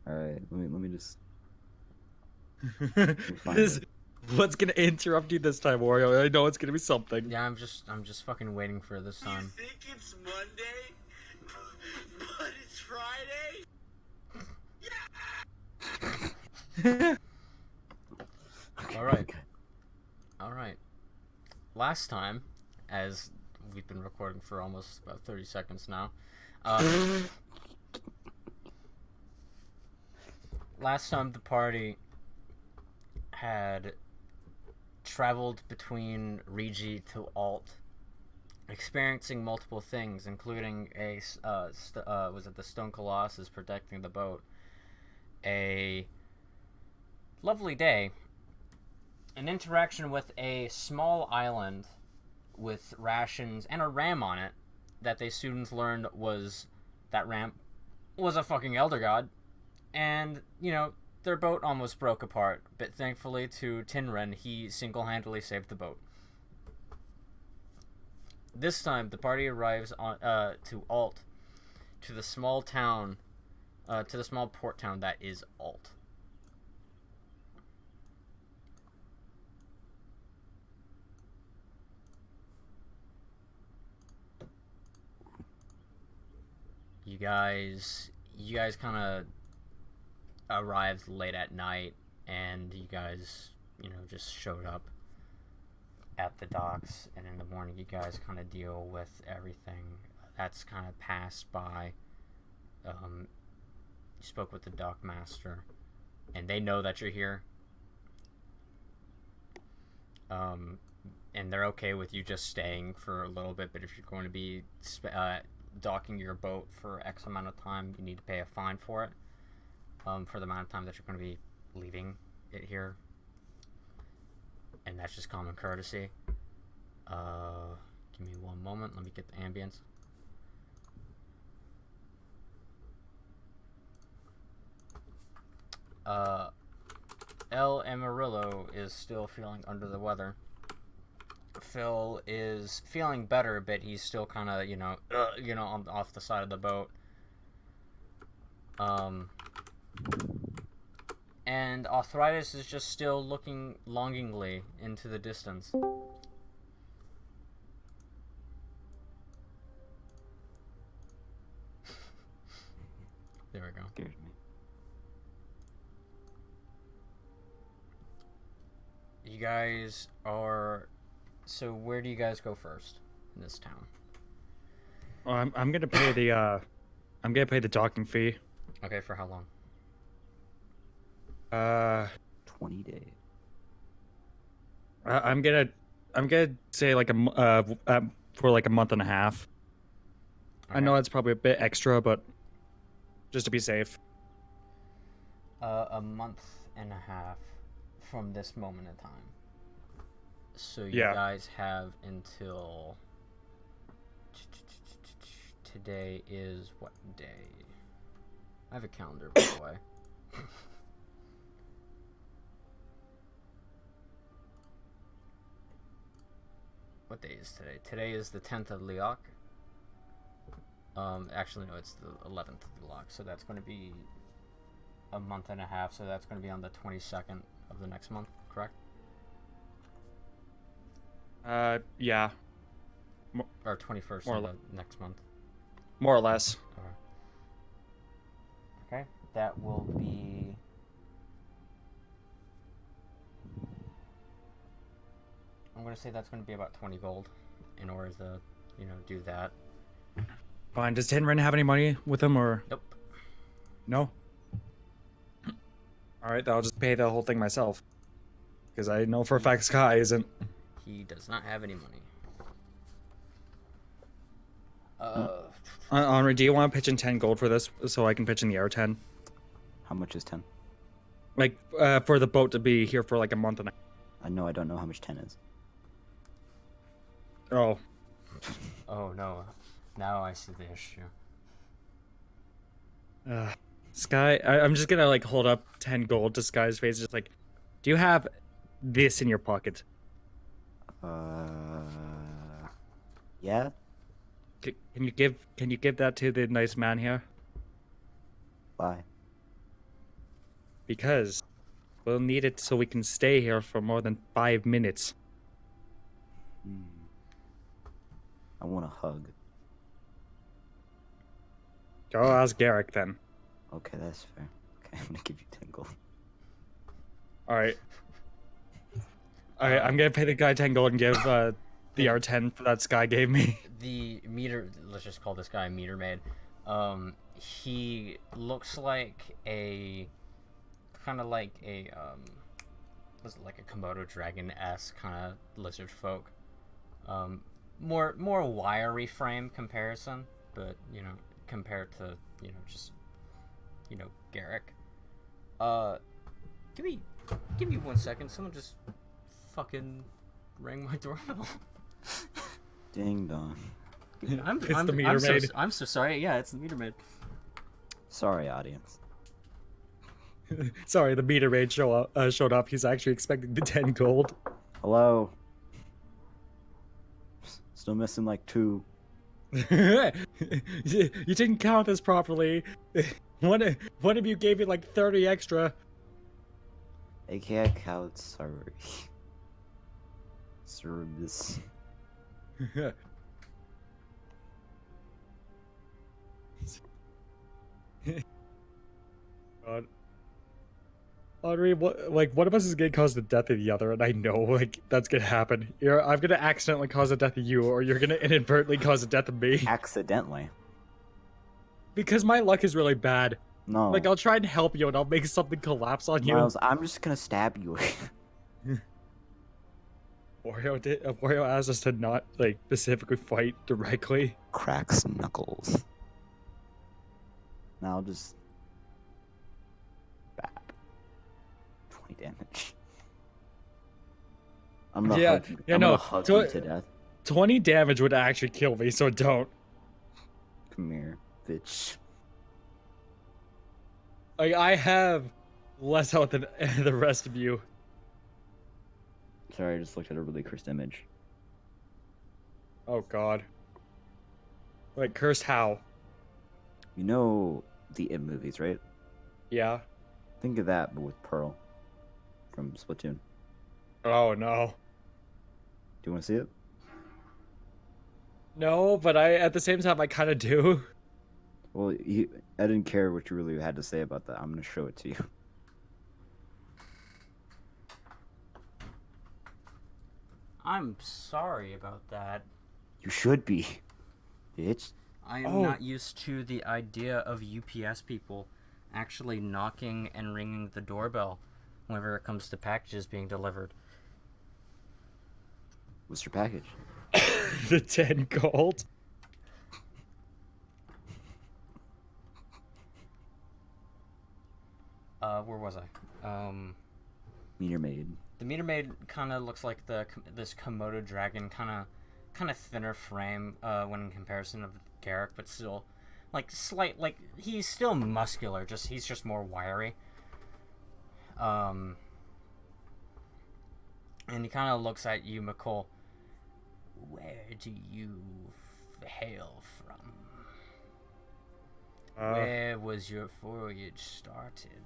All right, let me just let me find This, it. what's gonna interrupt you this time, Wario? I know it's gonna be something. Yeah, I'm just fucking waiting for this You time. think it's Monday, but it's Friday? All right, all right. Last time, as we've been recording for almost about 30 seconds now, last time the party had traveled between Regi to Alt, experiencing multiple things, including was it the Stone Colossus protecting the boat, a lovely day, an interaction with a small island with rations and a ram on it that they students learned was that ram was a fucking elder god, and their boat almost broke apart, but thankfully to Tinren, he single-handedly saved the boat. This time, the party arrives on to Alt, to the small town, to the small port town that is Alt. You guys kind of arrived late at night, and you guys, just showed up at the docks, and in the morning you guys kind of deal with everything that's kind of passed by. You spoke with the dock master, and they know that you're here. And they're okay with you just staying for a little bit, but if you're going to be docking your boat for X amount of time, you need to pay a fine for it, for the amount of time that you're going to be leaving it here. And that's just common courtesy. Give me one moment. Let me get the ambience. El Amarillo is still feeling under the weather. Phil is feeling better, but he's still kind of, off the side of the boat. And Arthuritis is just still looking longingly into the distance. There we go. Scared me. You guys are... So where do you guys go first in this town? Well, I'm gonna pay the docking fee. Okay, for how long? 20 days. I'm gonna say like for like a month and a half. Okay. I know it's probably a bit extra, but just to be safe. A month and a half from this moment in time. So you Yeah. guys have until... Today is what day? I have a calendar, by the way. What day is today? Today is the 10th of Liok. Actually, no, it's the 11th of Liok, so that's going to be a month and a half, so that's going to be on the 22nd of the next month, correct? Yeah, Or 21st More of or the next month. more or less. Okay, that will be... I'm going to say that's going to be about 20 gold in order to, do that. Fine. Does Tinren have any money with him or Nope. no? All right, then I'll just pay the whole thing myself, because I know for a fact Skye isn't. He does not have any money. Anri, do you want to pitch in 10 gold for this so I can pitch in the air 10? How much is 10? Like, for the boat to be here for like a month and a I don't know how much 10 is. Oh, Oh no, now I see the issue. Skye, I'm just gonna like hold up 10 gold to Skye's face, just like, do you have this in your pocket? Yeah? Can you give that to the nice man here? Bye. Because we'll need it so we can stay here for more than 5 minutes. Hmm. I want a hug. Go ask Garrick then. Okay, that's fair. Okay, I'm gonna give you 10 gold. Alright. Alright, I'm gonna pay the guy 10 gold and give the R10 for that Skye gave me. The meter, let's just call this guy Meter Maid. He looks like a kind of like a was it like a Komodo dragon-esque kind of lizard folk. More wiry frame comparison, but you know, compared to, you know, just, you know, Garrick. Give me 1 second. Someone just fucking rang my doorbell. Ding dong. The Meter Maid. I'm so sorry. Yeah, it's the Meter Maid. Sorry, audience. Sorry, the Meter Maid showed up. He's actually expecting the 10 gold. Hello. Still missing like 2. You didn't count this properly. One of you gave me like 30 extra. I can't count, sorry. Service. God. Anri, one of us is gonna cause the death of the other, and I know, like, that's gonna happen. I'm gonna accidentally cause the death of you, or you're gonna inadvertently cause the death of me. Accidentally. Because my luck is really bad. No. Like, I'll try and help you, and I'll make something collapse on you. Miles, I'm just gonna stab you. Wario asked us to not, like, specifically fight directly. Cracks knuckles. Now I'll just... Bap. 20 damage. I'm gonna hug you. I'm gonna hug you to death. 20 damage would actually kill me, so don't. Come here, bitch. Like, I have less health than the rest of you. Sorry, I just looked at a really cursed image. Oh god. Like, cursed how? You know the It movies, right? Yeah. Think of that, but with Pearl from Splatoon. Oh no. Do you want to see it? No, but at the same time, I kind of do. Well, I didn't care what you really had to say about that. I'm gonna show it to you. I'm sorry about that. You should be, bitch. I am not used to the idea of UPS people actually knocking and ringing the doorbell whenever it comes to packages being delivered. What's your package? The 10 gold. Where was I? Meter Maid. The Meter Maid kind of looks like this Komodo dragon, kind of thinner frame when in comparison of Garrick, but still, like he's still muscular. He's just more wiry. And he kind of looks at you, Miqol. Where do you hail from? Where was your voyage started?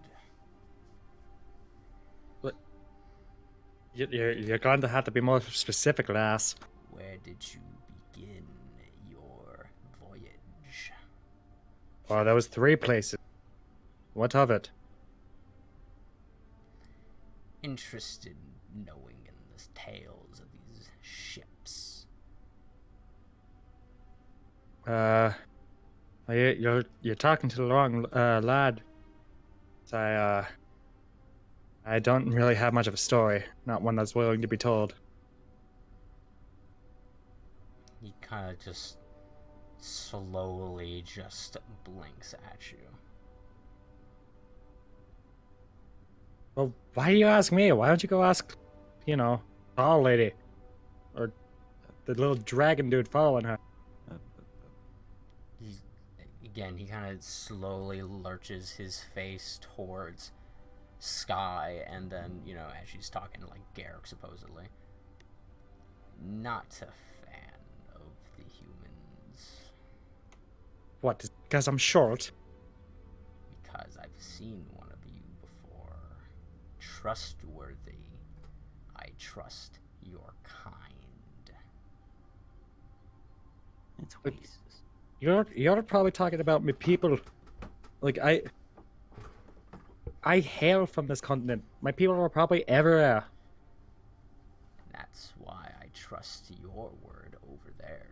You're going to have to be more specific, lass. Where did you begin your voyage? Well, there was 3 places. What of it? Interested in knowing in the tales of these ships. You're talking to the wrong lad. I don't really have much of a story. Not one that's willing to be told. He kind of just slowly just blinks at you. Well, why do you ask me? Why don't you go ask, tall lady? Or the little dragon dude following her? He kind of slowly lurches his face towards Skye, and then, as she's talking like Garrick, supposedly. Not a fan of the humans. What, because I'm short? Because I've seen one of you before. trustworthy. I trust your kind. It's racist. You're probably talking about me people. Like I hail from this continent. My people are probably everywhere. That's why I trust your word over theirs.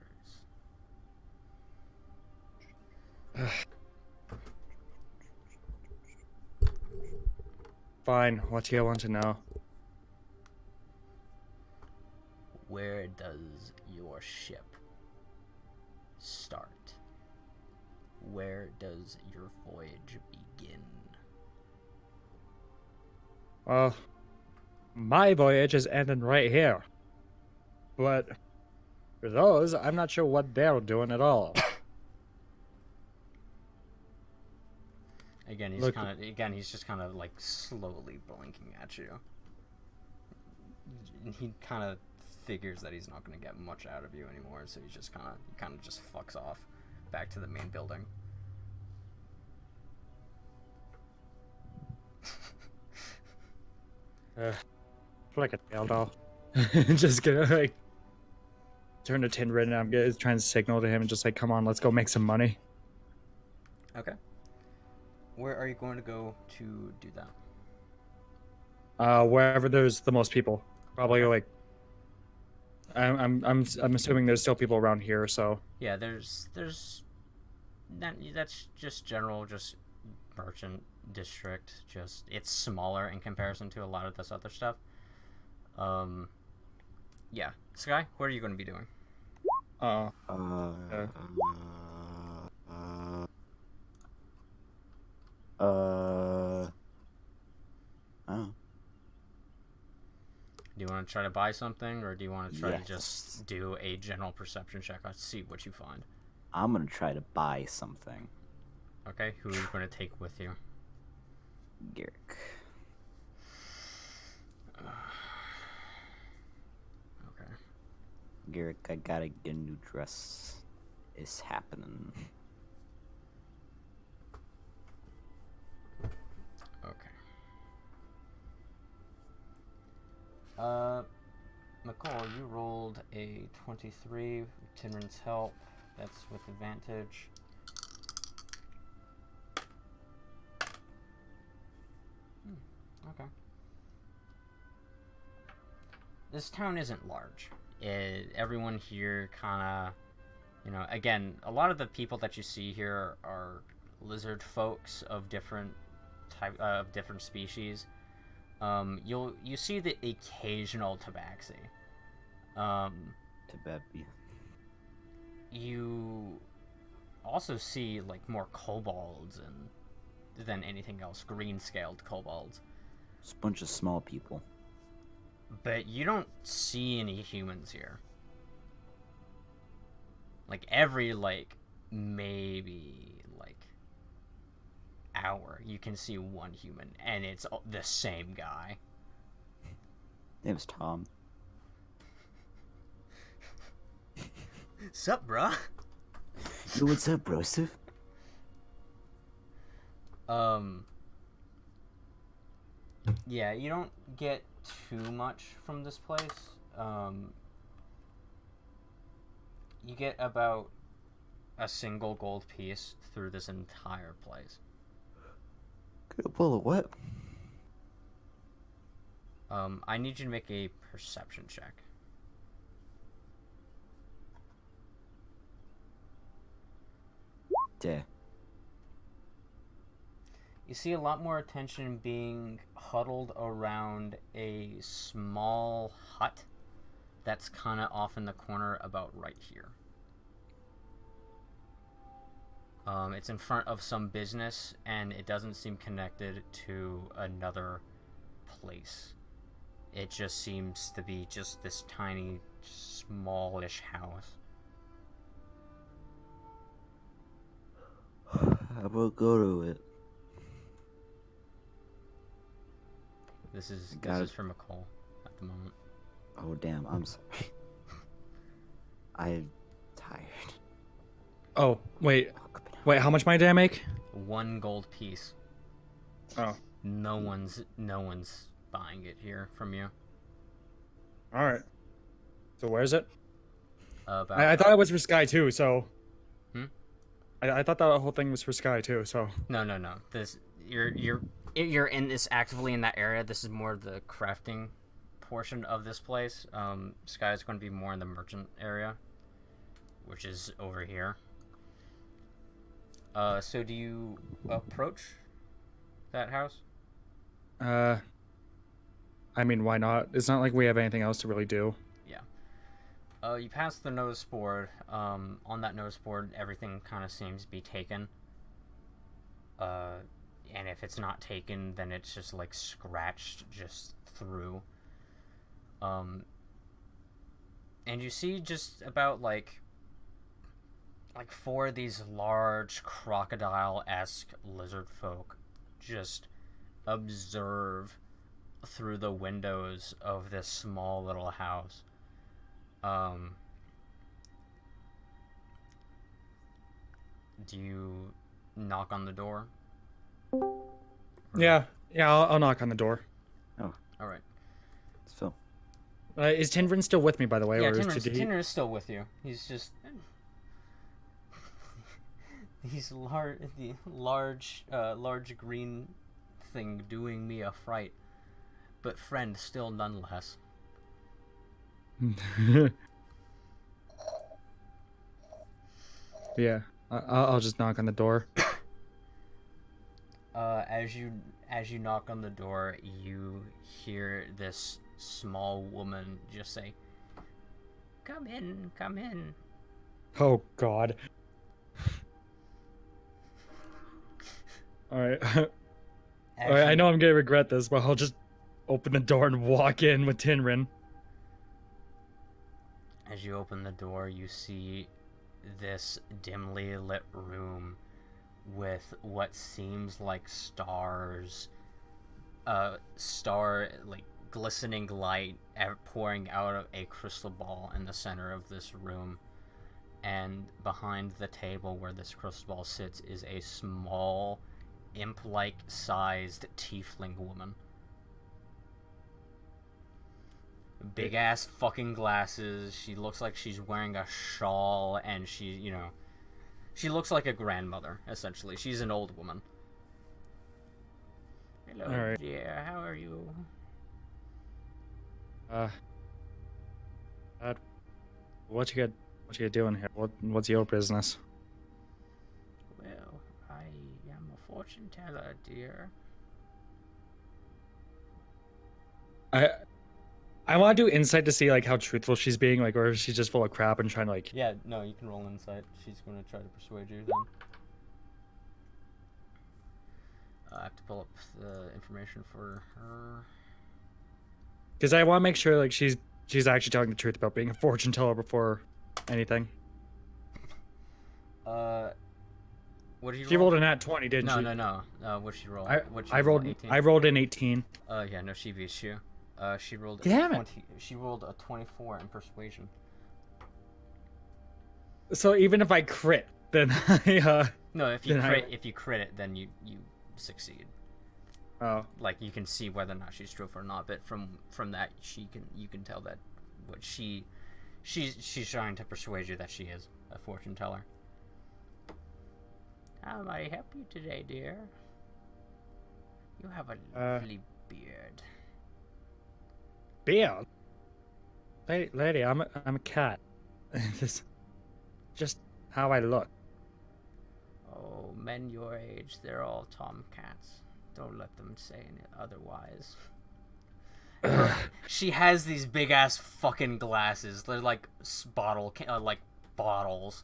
Fine. What do you want to know? Where does your ship start? Where does your voyage begin? Well, my voyage is ending right here. But for those, I'm not sure what they're doing at all. Again, he's Look- just kind of like slowly blinking at you. He kind of figures that he's not going to get much out of you anymore, so he kind of just fucks off back to the main building. Like a dildo. Just gonna like turn to Tinrid and I'm trying to signal to him and just like, come on, let's go make some money. Okay. Where are you going to go to do that? Wherever there's the most people. Probably like I'm assuming there's still people around here, so Yeah, that's just general, just merchant district. Just it's smaller in comparison to a lot of this other stuff. Yeah, Skye, what are you going to be doing? Oh. Do you want to try to buy something, or do you want to try to Yes. just do a general perception check? Let's see what you find. I'm gonna try to buy something. Okay, who are you going to take with you? Garrick. Okay. Garrick, I gotta get a new dress. It's happening. Okay. Miqol, you rolled a 23 with Tinrin's help. That's with advantage. Okay. This town isn't large. Everyone here kind of, again, a lot of the people that you see here are lizard folks of different different species. You see the occasional tabaxi. Tababi. You also see like more kobolds than anything else, green-scaled kobolds. Just a bunch of small people. But you don't see any humans here. Like every maybe hour you can see one human, and it's the same guy. Name's Tom. Sup, bruh? Yo, what's up, brosif? Yeah, you don't get too much from this place. You get about a single gold piece through this entire place. Good pull of what? I need you to make a perception check. Yeah. You see a lot more attention being huddled around a small hut that's kind of off in the corner about right here. It's in front of some business, and it doesn't seem connected to another place. It just seems to be just this tiny, smallish house. How about go to it? This is Got it. for Miqol at the moment. Oh damn, I'm sorry. I'm tired. Oh, wait, how much money did I make? 1 gold piece. Oh. No one's buying it here from you. All right. So where is it? About I thought it was for Skye too. So. Hmm? I thought that whole thing was for Skye too. So. No. This you're in this actively in that area. This is more the crafting portion of this place. Skye is going to be more in the merchant area, which is over here. So do you approach that house? I mean, why not? It's not like we have anything else to really do. Yeah. You pass the notice board. On that notice board, everything kind of seems to be taken. And if it's not taken, then it's just like scratched just through. And you see just about like 4 of these large crocodile-esque lizard folk just observe through the windows of this small little house. Do you knock on the door? Yeah. I'll knock on the door. All right. It's Phil. Is Tinvin still with me, by the way? Yeah, or Tinner is still with you. He's just he's the large green thing doing me a fright, but friend still nonetheless. Yeah, I'll just knock on the door. As you knock on the door, you hear this small woman just say, "Come in, come in." Oh God. All right. All right. I know I'm gonna regret this, but I'll just open the door and walk in with Tinrin. As you open the door, you see this dimly lit room with what seems like stars, like glistening light pouring out of a crystal ball in the center of this room. And behind the table where this crystal ball sits is a small, imp-like sized tiefling woman. Big ass fucking glasses. She looks like she's wearing a shawl, and she looks like a grandmother, essentially. She's an old woman. Hello, Alright. dear. How are you? What you doing here? What's your business? Well, I am a fortune teller, dear. I want to do insight to see like how truthful she's being, like, or if she's just full of crap and trying to like. Yeah, no, you can roll insight. She's going to try to persuade you then. I have to pull up the information for her. Because I want to make sure like she's actually telling the truth about being a fortune teller before anything. What did you roll? She rolled a nat 20, didn't she? No. What'd she roll? I rolled an 18. Yeah, no, she beats you. She rolled Damn a it. 20. She rolled a 24 in persuasion. So even if I crit, then No, if you crit it, then you succeed. Oh. Like you can see whether or not she's truthful or not, but from that you can tell that what she's trying to persuade you that she is a fortune teller. How may I help you today, dear? You have a lovely beard. Beard? Lady, I'm a cat. This just how I look. Oh, men your age, they're all tomcats. Don't let them say otherwise. She has these big ass fucking glasses. They're like bottles,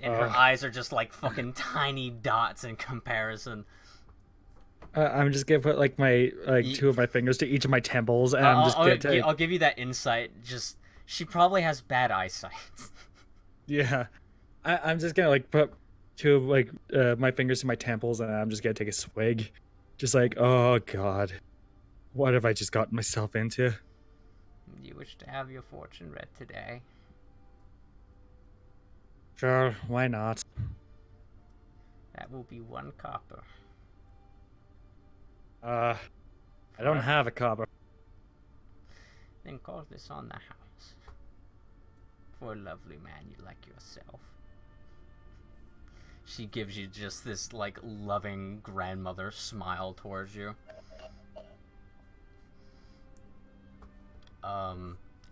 and her eyes are just like fucking tiny dots in comparison. I'm just gonna put like my two of my fingers to each of my temples, and I'll give you that insight. Just she probably has bad eyesight. Yeah, I'm just gonna like put two of like my fingers to my temples, and I'm just gonna take a swig, just like, oh God, what have I just gotten myself into? You wish to have your fortune read today? Sure, why not? That will be 1 copper. I don't have a copper. Then call this on the house. For a lovely man you like yourself. She gives you just this, like, loving grandmother smile towards you.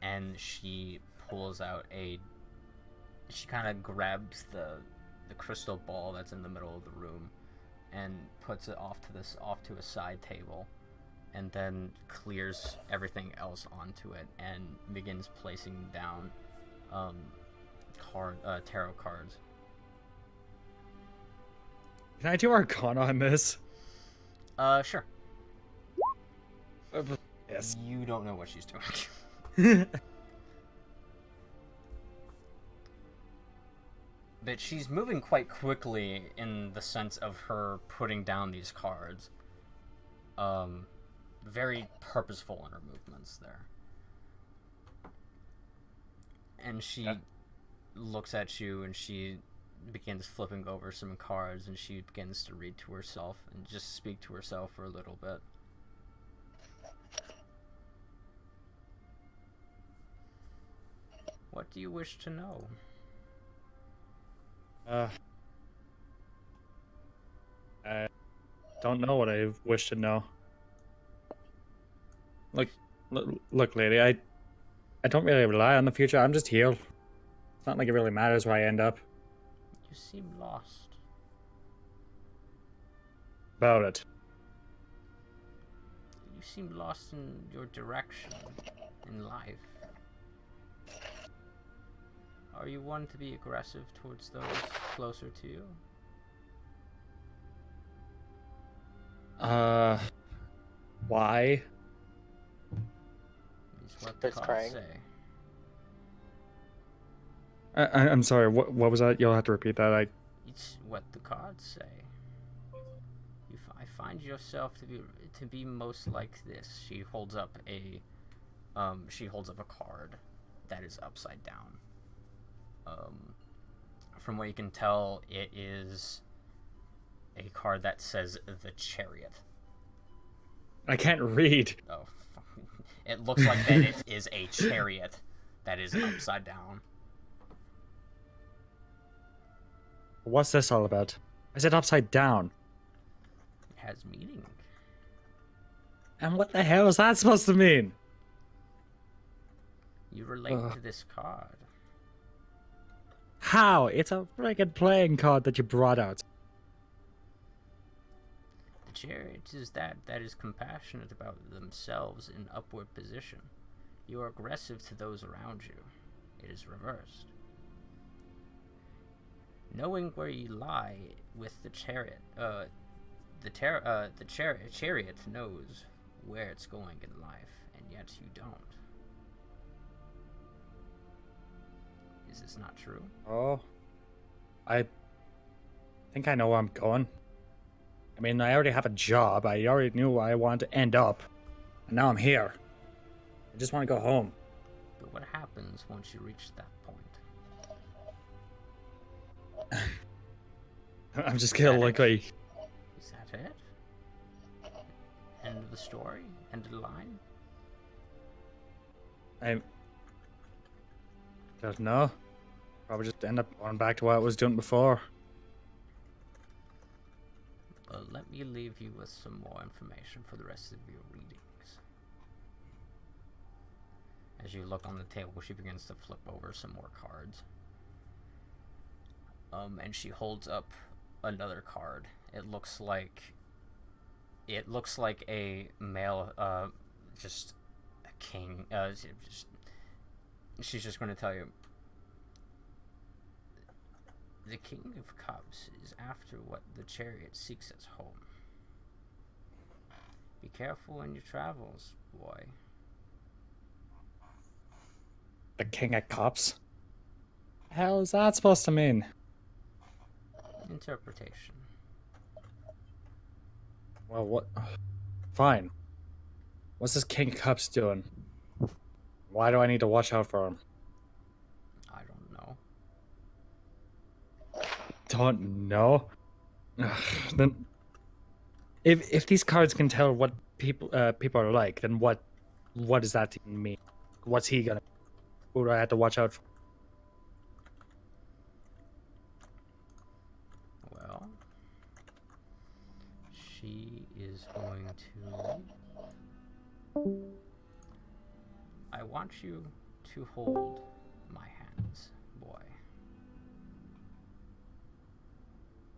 And she pulls out she kind of grabs the crystal ball that's in the middle of the room and puts it off to a side table, and then clears everything else onto it and begins placing down tarot cards. Can I do Arcana on this? Sure. Yes. You don't know what she's doing. But she's moving quite quickly in the sense of her putting down these cards. Very purposeful in her movements there. And she looks at you and she begins flipping over some cards, and she begins to read to herself and just speak to herself for a little bit. What do you wish to know? I don't know what I wish to know. Look, lady, I don't really rely on the future. I'm just here. It's not like it really matters where I end up. You seem lost. About it. You seem lost in your direction in life. Are you one to be aggressive towards those closer to you? Why? Is what the Starts cards crying. say. I'm sorry. What was that? You'll have to repeat that. It's what the cards say. I find yourself to be most like this. She holds up a card that is upside down. From what you can tell, it is a card that says the Chariot. I can't read. Oh, it looks like that it is a chariot that is upside down. What's this all about? I said upside down. It has meaning. And what the hell is that supposed to mean? You relate to this card. How? It's a friggin' playing card that you brought out. The chariot is that is compassionate about themselves in upward position. You are aggressive to those around you. It is reversed. Knowing where you lie with the chariot, chariot knows where it's going in life, and yet you don't. Is this not true? Oh. I think I know where I'm going. I mean, I already have a job. I already knew where I wanted to end up. And now I'm here. I just want to go home. But what happens once you reach that point? I'm just gonna look like... Is that it? End of the story? End of the line? I don't know. Probably just end up going back to what I was doing before. Well, let me leave you with some more information for the rest of your readings. As you look on the table, she begins to flip over some more cards. And she holds up another card. It looks like a male, just a king. She's just going to tell you. The King of Cups is after what the chariot seeks as home. Be careful in your travels, boy. The King of Cups? The hell is that supposed to mean? Interpretation. Well, what? Fine. What's this King of Cups doing? Why do I need to watch out for him? I don't know. Don't know? Then... If these cards can tell what people are like, then what does that even mean? What's he gonna? Who do I have to watch out for? Well, she is going to. I want you to hold my hands, boy.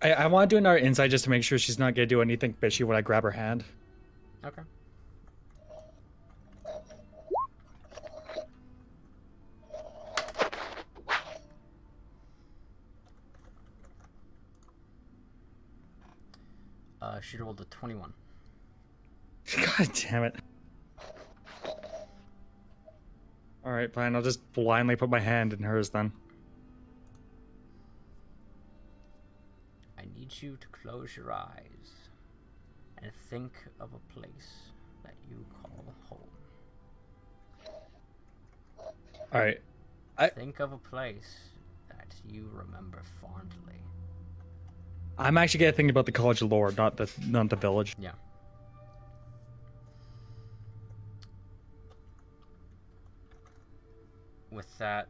I want to do another insight just to make sure she's not gonna do anything fishy when I grab her hand. Okay. She rolled a 21. God damn it. Alright, fine. I'll just blindly put my hand in hers then. I need you to close your eyes and think of a place that you call home. Alright. Think of a place that you remember fondly. I'm actually gonna think about the college lore, not the village. Yeah. With that,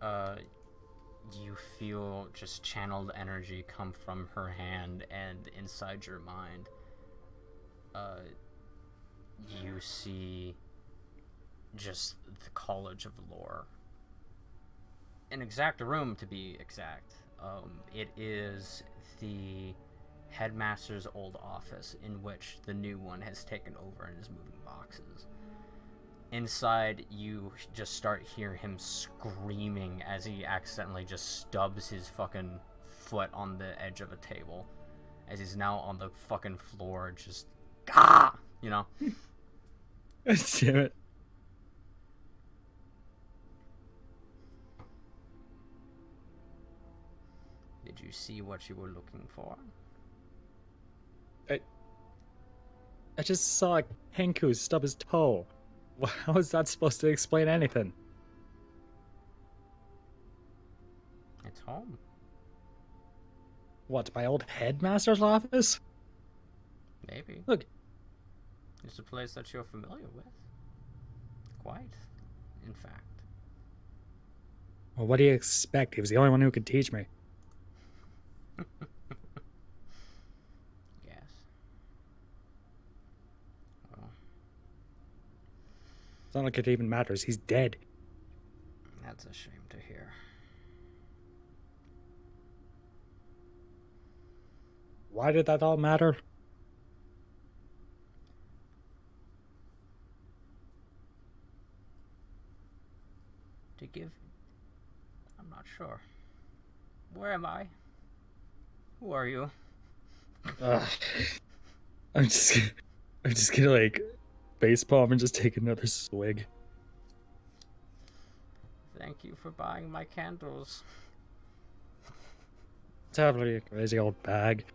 you feel just channeled energy come from her hand, and inside your mind, you see just the College of Lore. An exact room, to be exact. It is the headmaster's old office, in which the new one has taken over and is moving boxes. Inside, you just start hearing him screaming as he accidentally just stubs his fucking foot on the edge of a table, as he's now on the fucking floor, just ah, you know. Damn it. Did you see what you were looking for? I just saw Henku stub his toe. How is that supposed to explain anything? It's home. What, my old headmaster's office? Maybe. Look. It's a place that you're familiar with. Quite, in fact. Well, what do you expect? He was the only one who could teach me. Yes. Well, It's not like it even matters. He's dead. that's a shame to hear. Why did that all matter? To give... I'm not sure. Where am I? Who are you? I'm just gonna like facepalm and just take another swig. Thank you for buying my candles. It's having a crazy old bag.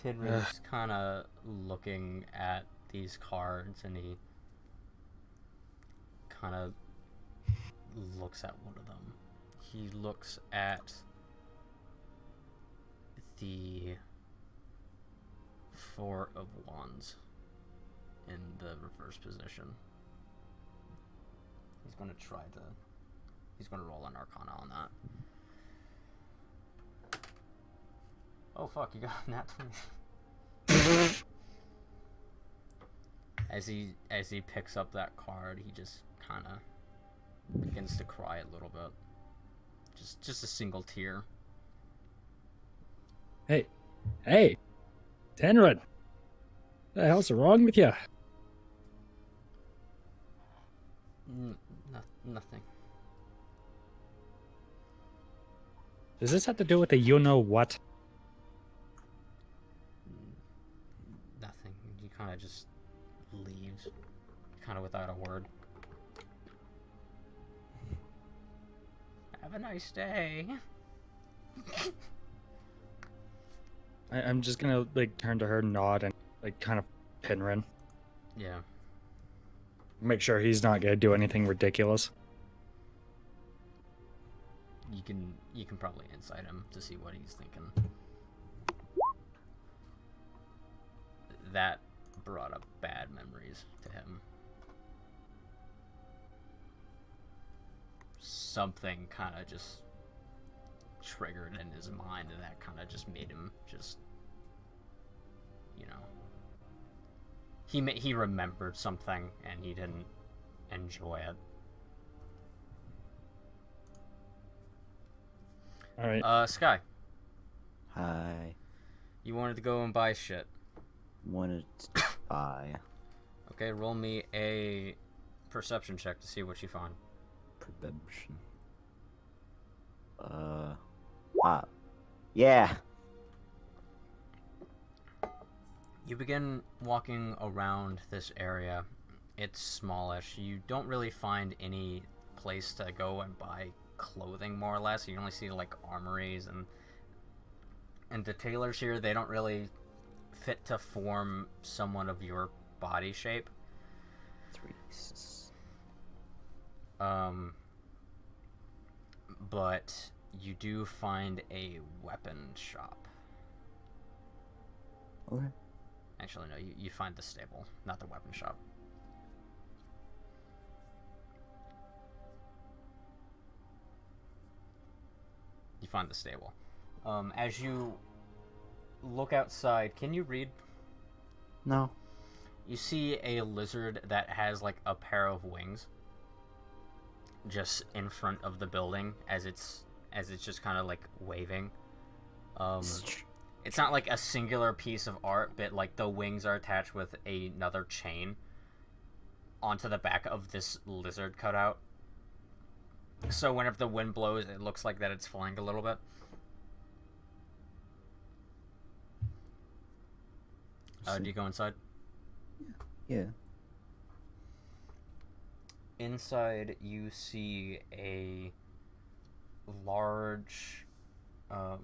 Tidman's kind of looking at these cards, and he kind of looks at one of them. He looks at the Four of Wands in the reverse position. He's going to roll an Arcana on that. Oh fuck, you got a nat 20. As he picks up that card, he just kind of begins to cry a little bit. Just a single tear. Hey, Tenrod, what the hell's wrong with you? Nothing. Does this have to do with the you-know-what? Nothing. He kind of just leaves, kind of without a word. Have a nice day. I'm just gonna like turn to her, nod, and like kind of Penryn. Yeah. Make sure he's not gonna do anything ridiculous. You can probably insight him to see what he's thinking. That brought up bad memories to him. Something kind of just triggered in his mind, and that kind of just made him just, you know, he remembered something and he didn't enjoy it. All right. Skye, Hi. you wanted to go and buy shit. Wanted to buy Okay, roll me a perception check to see what you find. perception. Yeah. You begin walking around this area. It's smallish. You don't really find any place to go and buy clothing, more or less. You only see like armories and the tailors here. They don't really fit to form someone of your body shape. But you do find a weapon shop. Okay. Actually, no, you find the stable, not the weapon shop. You find the stable. As you look outside, can you read? No. You see a lizard that has like a pair of wings just in front of the building as it's just kind of like waving. It's not like a singular piece of art, but like the wings are attached with another chain onto the back of this lizard cutout. So whenever the wind blows, it looks like that it's flying a little bit. Do you go inside? Yeah. Inside, you see a large, what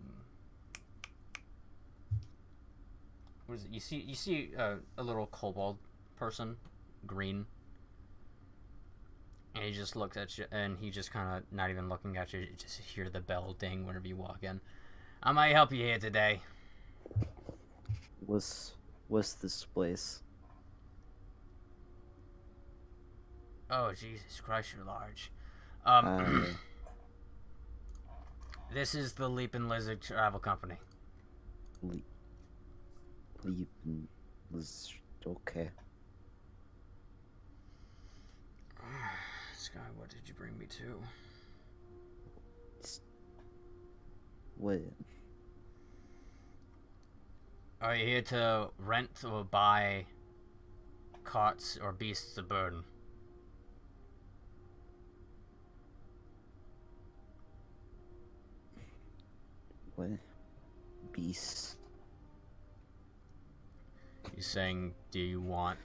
is it? You see a little kobold person, green, and he just looks at you, and he just kind of not even looking at you. You just hear the bell ding whenever you walk in. I might help you here today. What's this place? Oh, Jesus Christ, you're large. Uh, This is the Leaping Lizard Travel Company. Leaping was okay. Skye, what did you bring me to? What? Are you here to rent or buy carts or beasts of burden? What? Beast. He's saying, do you want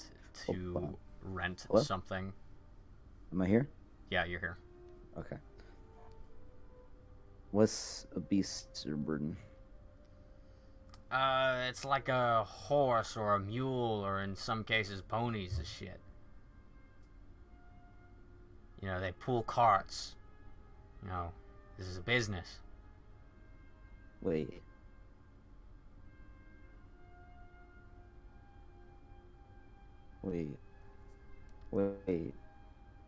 to rent Hello? something? Am I here? Yeah, you're here. Okay. What's a beast or burden? It's like a horse or a mule, or in some cases ponies and shit. You know, they pull carts. You know, this is a business. Wait. Wait.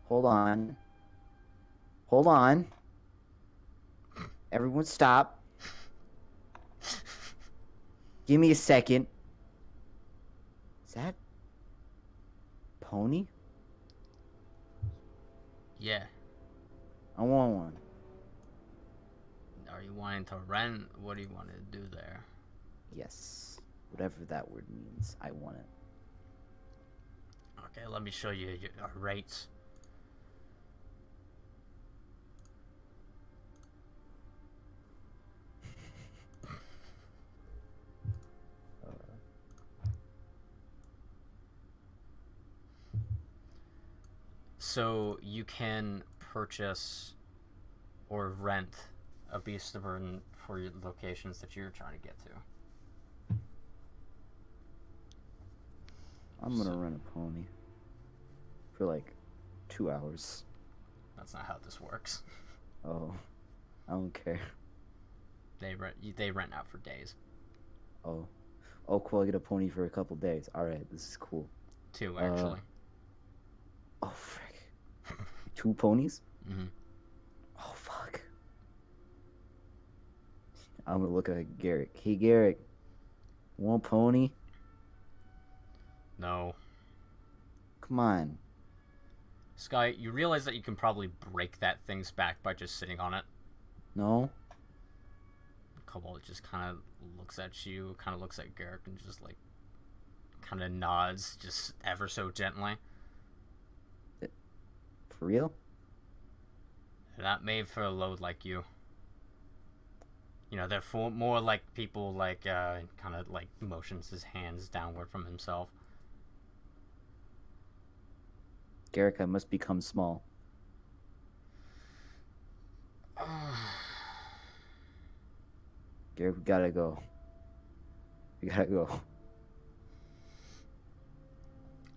Hold on. Everyone stop. Give me a second. Is that pony? Yeah. I want one. Are you wanting to rent? What do you want to do there? Yes. Whatever that word means, I want it. Okay, let me show you our rates. So you can purchase or rent a beast of burden for your locations that you're trying to get to. I'm gonna rent a pony for like 2 hours. That's not how this works. Oh, I don't care. They rent out for days. Oh, Oh, cool. I get a pony for a couple days. All right, this is cool. 2, actually. Oh, frick. 2 ponies? Mm-hmm. Oh, fuck. I'm gonna look at Garrick. Hey, Garrick. Want a pony? No. Come on. Skye, you realize that you can probably break that thing's back by just sitting on it. No? Cobalt just kind of looks at you, kind of looks at Garrick, and just like kind of nods, just ever so gently. For real? They're not made for a load like you. You know, they're for more like people like kind of like motions his hands downward from himself. Garrick, I must become small. Garrick, we gotta go. We gotta go.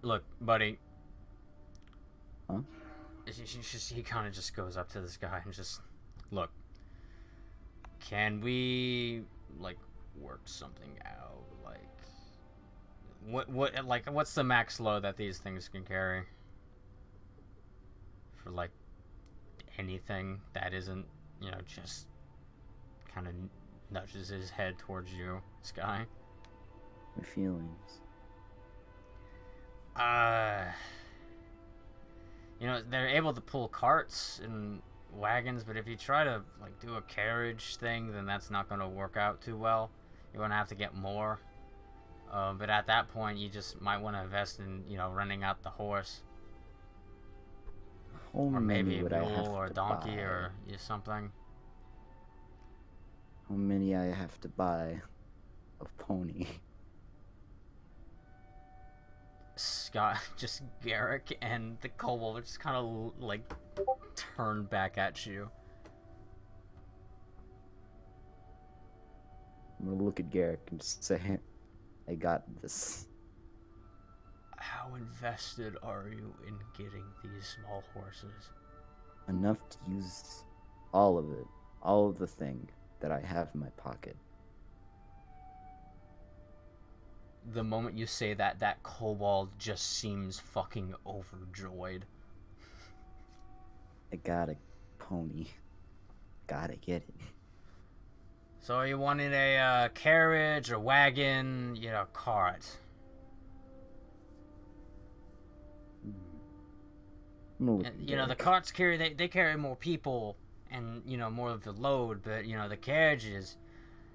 Look, buddy. Huh? He kind of just goes up to this guy and just, look. Can we like work something out? Like, what's the max load that these things can carry? For like anything that isn't, you know, just kind of nudges his head towards you, Skye. My feelings. You know, they're able to pull carts and wagons, but if you try to like do a carriage thing, then that's not going to work out too well. You're going to have to get more. But at that point, you just might want to invest in, you know, renting out the horse. How Or maybe a many would I have mule or a to donkey buy? or something. How many I have to buy of pony? Scott, just Garrick and the kobold just kind of like turn back at you. I'm gonna look at Garrick and just say, I got this. How invested are you in getting these small horses? Enough to use all of it. All of the thing that I have in my pocket. The moment you say that, that kobold just seems fucking overjoyed. I got a pony. Gotta get it. So are you wanting a carriage, a wagon, you know, cart? I'm gonna look And, at you know, the Garrick. carts carry, they carry more people and, you know, more of the load, but, you know, the carriages,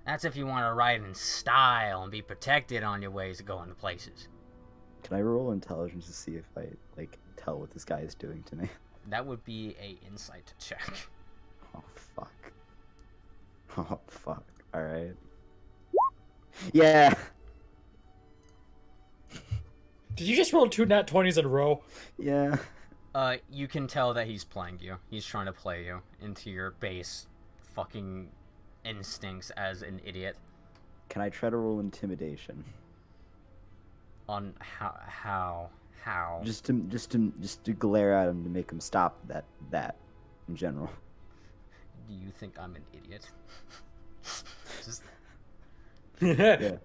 that's if you want to ride in style and be protected on your ways to go into places. Can I roll intelligence to see if I, like, tell what this guy is doing to me? That would be a insight check. Oh, fuck. Oh, fuck. Alright. Yeah! Did you just roll 2 nat 20s in a row? Yeah. You can tell that he's playing you. He's trying to play you into your base fucking instincts as an idiot. Can I try to roll intimidation? On how? Just to glare at him to make him stop that in general. Do you think I'm an idiot? Just Yeah.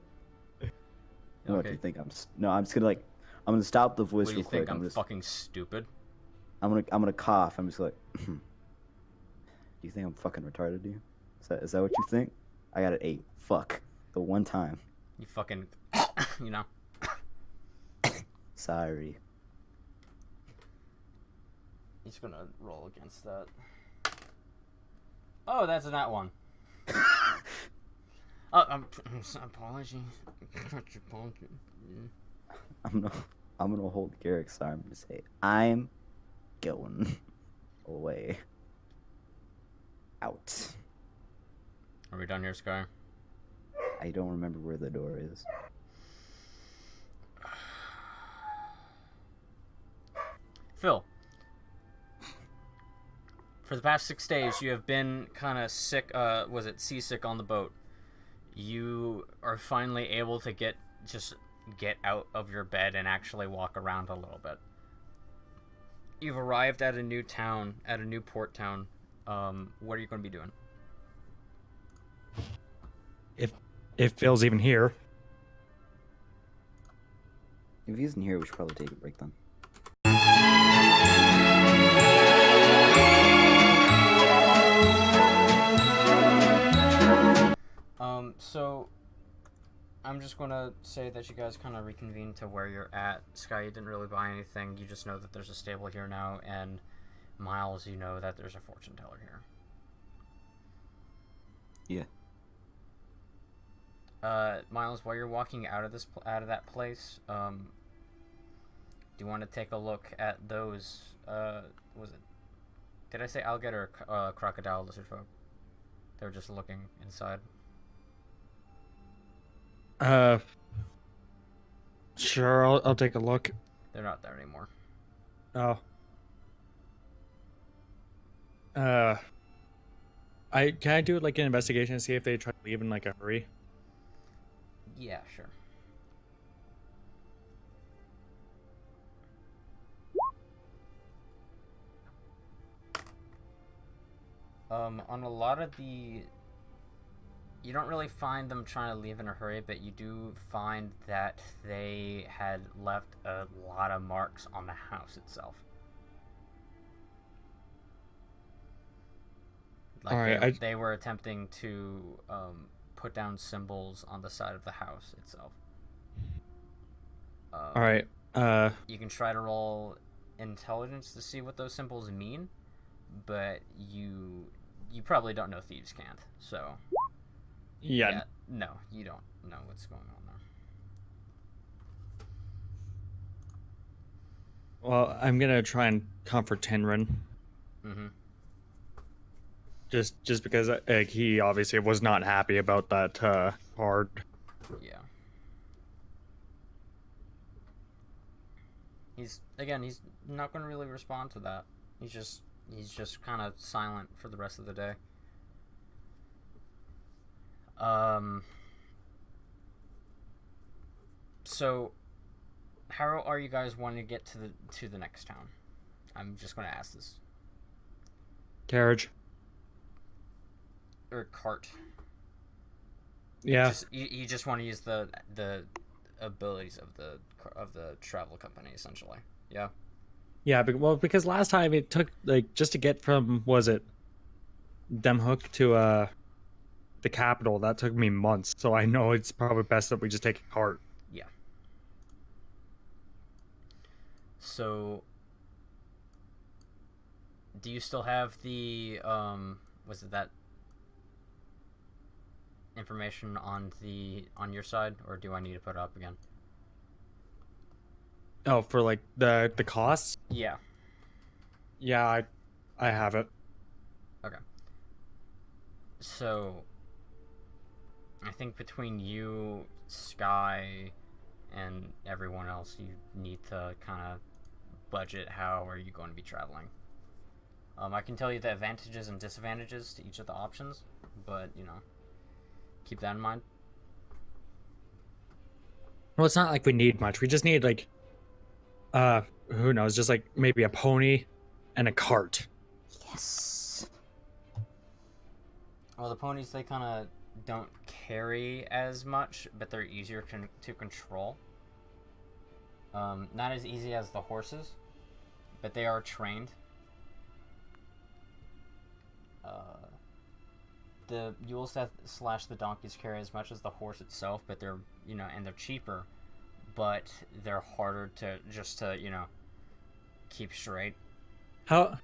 No, Okay. if you think I'm just gonna like, I'm gonna stop the voice what do real you think? quick. I'm just, fucking stupid. I'm gonna cough. I'm just like, do you think I'm fucking retarded, dude? Is that what you think? I got an 8. Fuck. The one time. You fucking, you know. Sorry. He's gonna roll against that. Oh, that's a nat 1. Apologies. I'm gonna hold Garrick's arm and say, I'm going away. Out. Are we done here, Skye? I don't remember where the door is. Phil, for the past 6 days, you have been kind of sick, was it seasick on the boat? You are finally able to get out of your bed and actually walk around a little bit. You've arrived at a new town, at a new port town. What are you going to be doing? If Phil's even here. If he isn't here, we should probably take a break then. So I'm just gonna say that you guys kind of reconvene to where you're at. Skye, you didn't really buy anything. You just know that there's a stable here now, and Miles, you know that there's a fortune teller here. Yeah. Miles, while you're walking out of that place, do you want to take a look at those? Was it? Did I say alligator or crocodile lizard folk? They were just looking inside. Sure, I'll take a look. They're not there anymore. Oh. Can I do like an investigation and see if they try to leave in like a hurry? Yeah, sure. On a lot of the... You don't really find them trying to leave in a hurry, but you do find that they had left a lot of marks on the house itself. Like Alright, they were attempting to put down symbols on the side of the house itself. Alright, You can try to roll intelligence to see what those symbols mean, but you probably don't know thieves can't, so... yeah. No, you don't know what's going on there. Well, I'm gonna try and comfort Tinrin. Mm-hmm. Just because like, he obviously was not happy about that card. Yeah. He's not going to really respond to that. He's just kind of silent for the rest of the day. So how are you guys wanting to get to the next town? I'm just going to ask this. Carriage. Or cart. Yeah. You just want to use the abilities of the travel company essentially. Yeah. Yeah, because last time it took like just to get from Demhook to the capital, that took me months. So I know it's probably best that we just take a cart. Yeah. So do you still have the was it that information on your side, or do I need to put it up again? Oh, for like the costs? Yeah. Yeah, I have it. Okay. So I think between you, Skye, and everyone else, you need to kind of budget how are you going to be traveling. I can tell you the advantages and disadvantages to each of the options, but keep that in mind. Well, it's not like we need much. We just need like who knows, just like maybe a pony and a cart. Yes. Well, the ponies, they kind of don't carry as much, but they're easier to control. Not as easy as the horses, but they are trained. The mules / the donkeys carry as much as the horse itself, but they're and they're cheaper, but they're harder to keep straight. All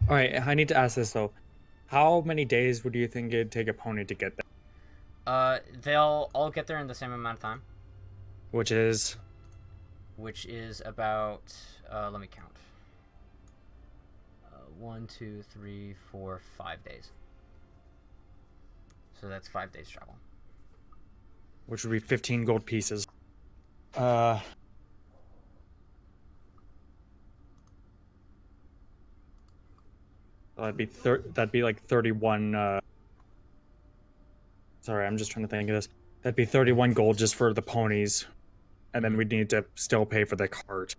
right, I need to ask this though. How many days would you think it'd take a pony to get there? They'll all get there in the same amount of time, Which is about let me count. 1, 2, 3, 4, 5 days. So that's 5 days travel. which would be 15 gold pieces. That'd be like 31 sorry, I'm just trying to think of this. That'd be 31 gold just for the ponies, and then we'd need to still pay for the cart.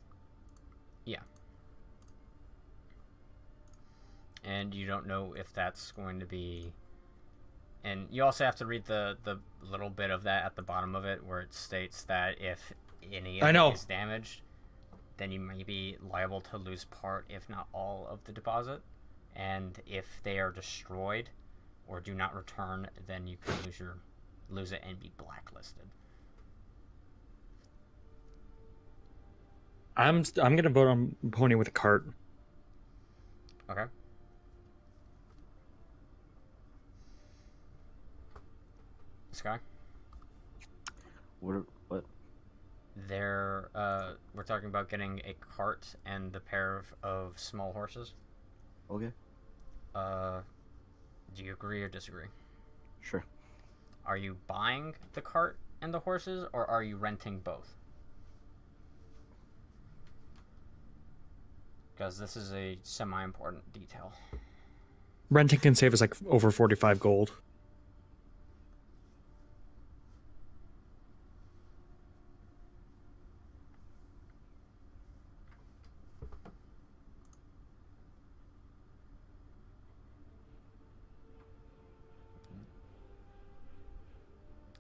Yeah. And you don't know if that's going to be... And you also have to read the little bit of that at the bottom of it where it states that any I of know. it is damaged, then you may be liable to lose part, if not all, of the deposit. And if they are destroyed or do not return, then you can lose it and be blacklisted. I'm gonna vote on pony with a cart. Okay. Skye? What? We're talking about getting a cart and the pair of small horses. Okay. Do you agree or disagree? Sure. Are you buying the cart and the horses, or are you renting both? Because this is a semi-important detail. Renting can save us like over 45 gold.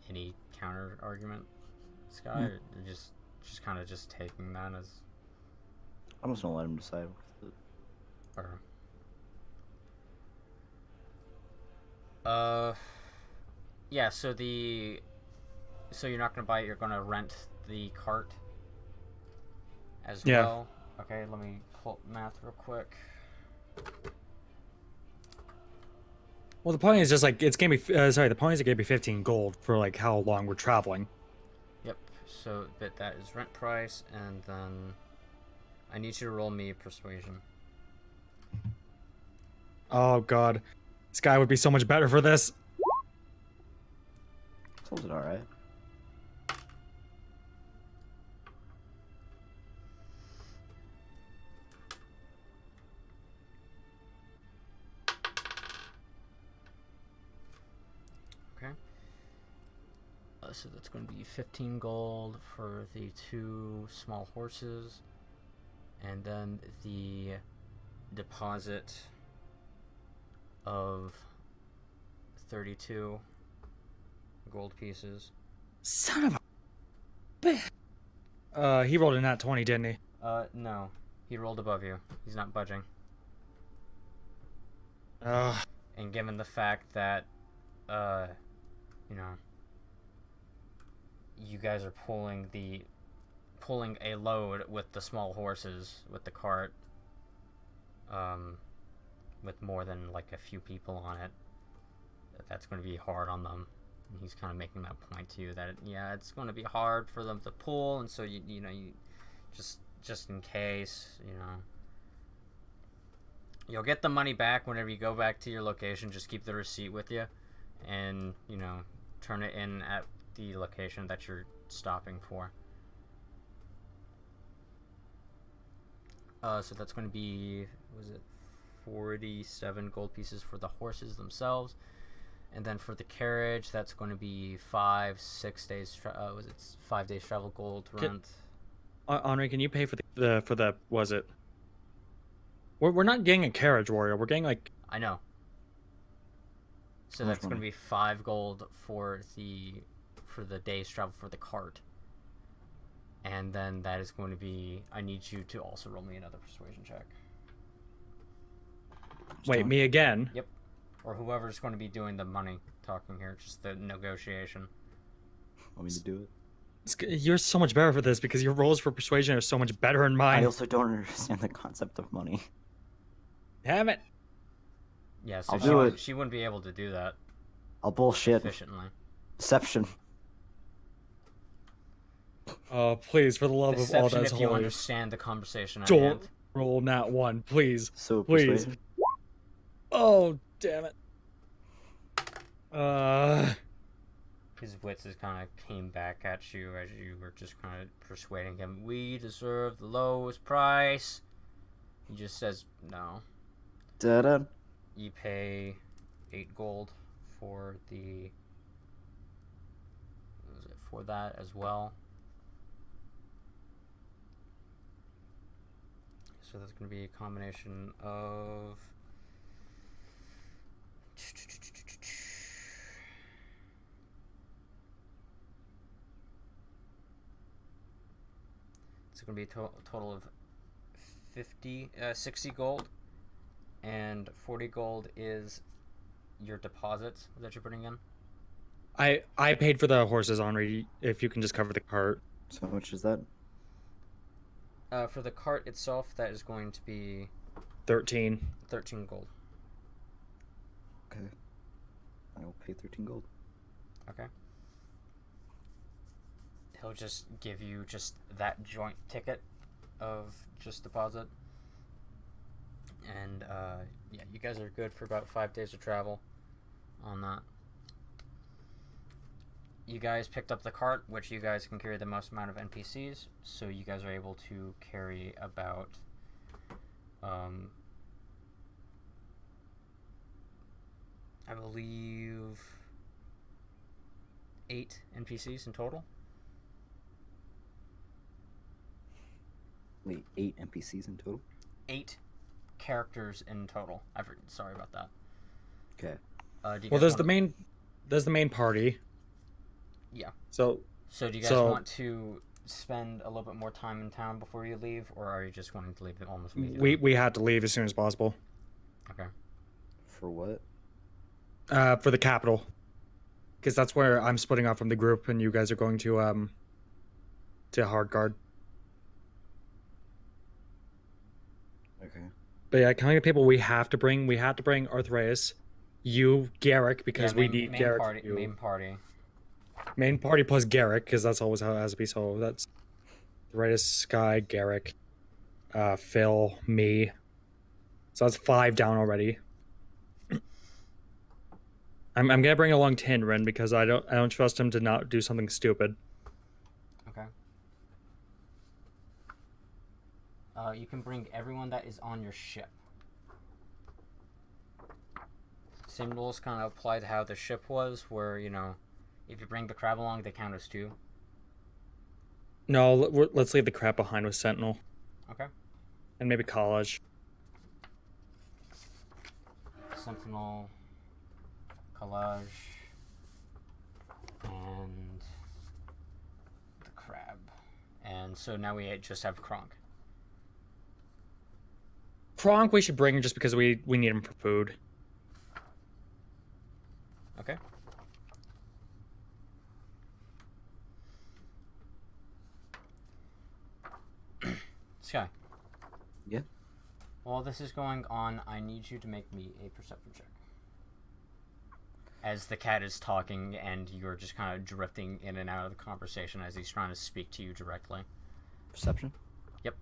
Any counter argument, Skye? Or just kind of just taking that as, I'm just gonna let him decide. or yeah. So you're not gonna buy it. You're gonna rent the cart as Yeah. well. Okay, let me pull up math real quick. Well, the point is just like it's gonna be. Sorry, the point is it gonna be 15 gold for like how long we're traveling. Yep. So that is rent price, and then I need you to roll me persuasion. Oh god, Skye would be so much better for this. Sounds all right. Okay. So that's going to be 15 gold for the 2 small horses, and then the deposit of 32 gold pieces. Son of a. He rolled a nat 20, didn't he? No. He rolled above you. He's not budging. And given the fact that, you know, you guys are pulling a load with the small horses, with the cart, with more than like a few people on it, that's going to be hard on them. And he's kind of making that point to you that it's going to be hard for them to pull, and so you just in case, you'll get the money back whenever you go back to your location. Just keep the receipt with you, and turn it in at the location that you're stopping for. So that's going to be, was it 47 gold pieces for the horses themselves, and then for the carriage, that's going to be 5 days travel gold rent. Anri, can you pay for the was it? We're not getting a carriage, Wario. We're getting like. I know. So How much that's going to money? be 5 gold for the day's travel for the cart. And then that is going to be, I need you to also roll me another persuasion check. Wait, me again? Yep. Or whoever's going to be doing the money talking here, just the negotiation. Want me to do it? You're so much better for this because your rolls for persuasion are so much better than mine. I also don't understand the concept of money. Damn it. Yeah, so I'll do it. she wouldn't be able to do that I'll bullshit. efficiently. Deception. Oh, please, for the love of all Deception that's if you holy. understand the conversation at Don't hand. roll nat 1, please. So Please. persuasion. Oh, damn it. His wits just kind of came back at you as you were just kind of persuading him. We deserve the lowest price. He just says no. Da-da. You pay 8 gold for for that as well. So that's going to be a combination of It's going to be a total of 60 gold, and 40 gold is your deposits that you're putting in. I paid for the horses, Anri. If you can just cover the cart. So how much is that? For the cart itself, that is going to be 13. 13 gold. Okay. I will pay 13 gold. Okay. He'll just give you just that joint ticket of just deposit. And, yeah, you guys are good for about 5 days of travel on that. You guys picked up the cart, which you guys can carry the most amount of NPCs, so you guys are able to carry about, I believe 8 NPCs in total. Wait, 8 NPCs in total? 8 characters in total. Sorry about that. Okay. Well, there's the main party. Yeah. So do you guys want to spend a little bit more time in town before you leave, or are you just wanting to leave it almost immediately? we had to leave as soon as possible. Okay. For what? For the capital, because that's where I'm splitting off from the group, and you guys are going to Hardguard. Okay. But yeah, counting the people we have to bring Arthuritis, you, Garrick, because we need Garrick. Main party plus Garrick, because that's always how it has to be. So that's Arthuritis, Skye, Garrick, Phil, me. So that's 5 down already. I'm gonna bring along Tinrin because I don't trust him to not do something stupid. Okay. You can bring everyone that is on your ship. Same rules kind of apply to how the ship was, where, you know, if you bring the crab along, they count as 2. No, let's leave the crap behind with Sentinel. Okay. And maybe College. Sentinel, Collage, and the crab. And so now we just have Kronk. Kronk we should bring just because we need him for food. Okay. Skye. Yeah? While this is going on, I need you to make me a perception check. As the cat is talking and you're just kind of drifting in and out of the conversation as he's trying to speak to you directly. Perception? Yep.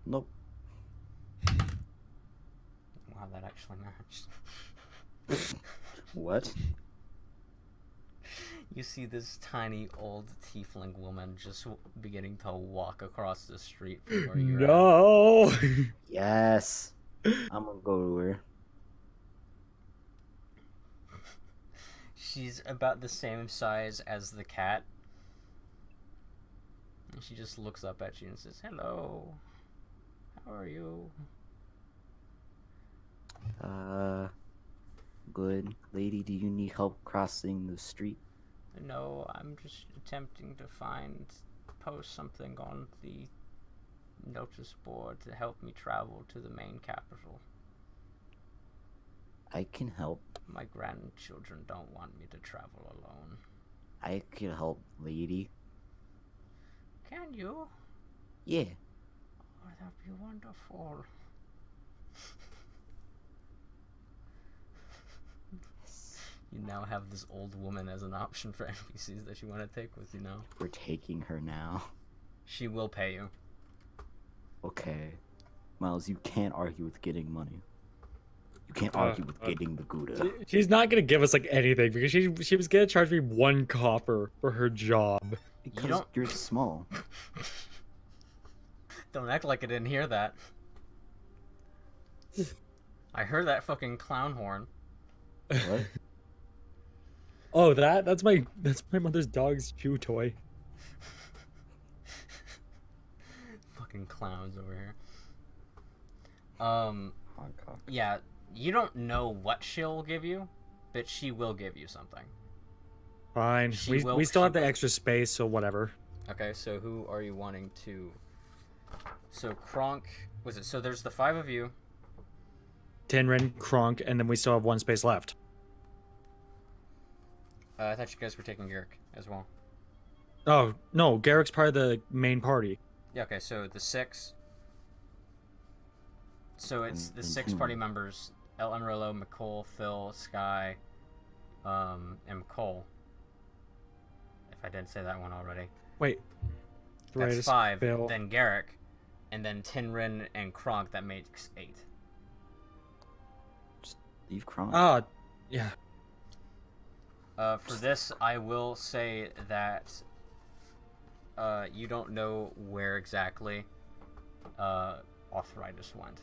Nope. Wow, that actually matched. What? You see this tiny old tiefling woman just beginning to walk across the street from where you're at. No. Yes. I'm gonna go to her. She's about the same size as the cat. And she just looks up at you and says, "Hello. How are you?" Good. Lady, do you need help crossing the street? No, I'm just attempting to post something on the notice board to help me travel to the main capital. I can help. My grandchildren don't want me to travel alone. I can help, lady. Can you? Yeah. Oh, that'd be wonderful. You now have this old woman as an option for NPCs that you want to take with you now. We're taking her now. She will pay you. Okay. Miles, you can't argue with getting money. You can't argue with getting the Gouda. She's not gonna give us like anything because she was gonna charge me 1 copper for her job. Because you're small. Don't act like I didn't hear that. I heard that fucking clown horn. What? Oh, that's my mother's dog's chew toy. Fucking clowns over here. Yeah, you don't know what she'll give you, but she will give you something. Fine. We still have the extra space, so whatever. Okay, so who are you wanting to? So Kronk was it? So there's the 5 of you. Tinrin, Kronk, and then we still have one space left. I thought you guys were taking Garrick as well. Oh no, Garrick's part of the main party. Yeah. Okay. So the 6. So it's the And 6 party Tinrin. members: Amarillo, Miqol, Phil, Skye, and Miqol. If I didn't say that one already. Wait. That's Arthuritis, 5. Phil. Then Garrick, and then Tinrin and Kronk. That makes 8. Leave Kronk. Ah, yeah. For this, I will say that you don't know where exactly Arthuritis went.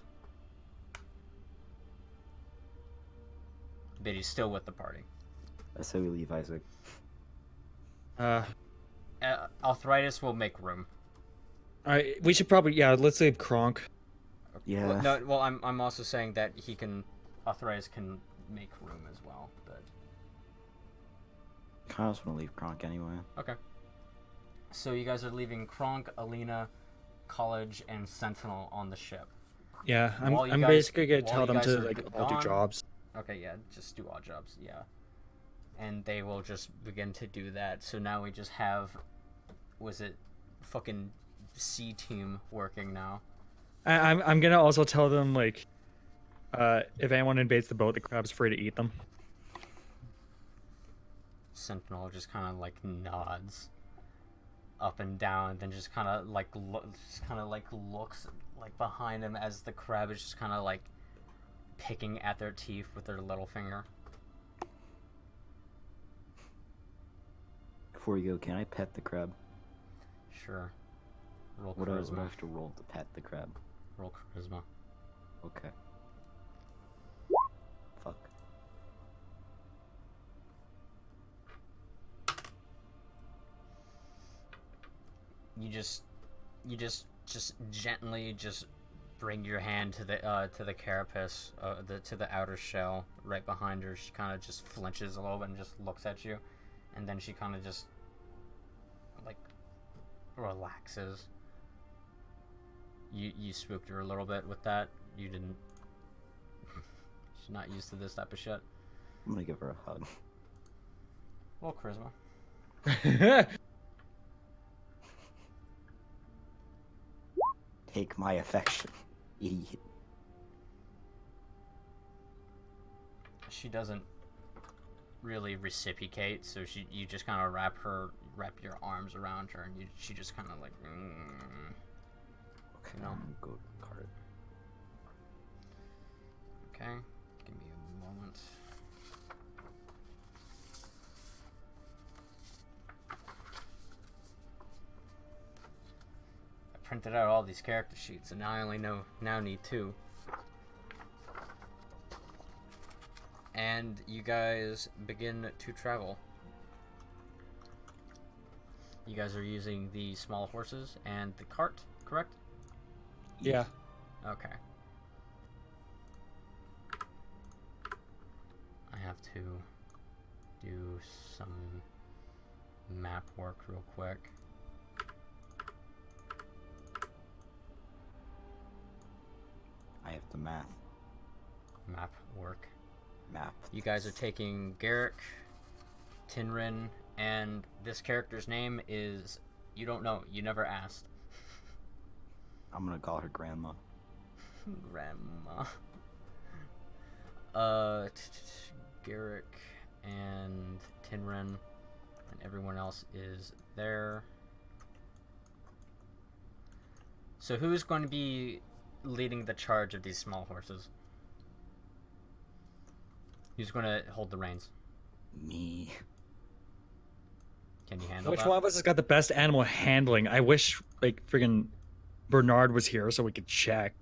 But he's still with the party. I say we leave Isaac. Arthuritis will make room. All right, we should probably let's leave Kronk. Yeah. Well, no, well, I'm also saying that Arthuritis can make room as well. But I just want to leave Kronk anyway. okay. So you guys are leaving Kronk, Alina, College, and Sentinel on the ship. Yeah, I'm While you I'm guys- basically gonna while tell you them guys to are like all do gone- jobs. Okay, yeah, just do odd jobs, yeah. And they will just begin to do that. So now we just have, was it fucking C team working now? I'm gonna also tell them like, if anyone invades the boat, the crab's free to eat them. Sentinel just kind of like nods up and down, then just kind of like looks like behind him as the crab is just kind of like picking at their teeth with their little finger. Before you go, can I pet the crab? Sure. Roll What do I charisma. have to roll to pet the crab? Roll charisma. Okay. Fuck. You just gently just bring your hand to the carapace, to the outer shell right behind her. She kind of just flinches a little bit and just looks at you, and then she kind of just like relaxes. You spooked her a little bit with that. You didn't. She's not used to this type of shit. I'm gonna give her a hug. Well, charisma. Take my affection, idiot. She doesn't really reciprocate, so you just kind of wrap your arms around her, and she just kind of like. Okay, No. I'm gonna go to the cart. Okay, give me a moment. I printed out all these character sheets, and now I only need 2. And you guys begin to travel. You guys are using the small horses and the cart, correct? Yeah. Okay. I have to do some map work real quick. I have to math. Map work. Map. You guys are taking Garrick, Tinrin, and this character's name is, you don't know, you never asked. I'm gonna call her grandma. Grandma. Garrick and Tinrin, and everyone else is there. So who's going to be leading the charge of these small horses? Who's going to hold the reins? Me. Can you handle Which that? one of us has got the best animal handling? I wish like friggin' Bernard was here so we could check.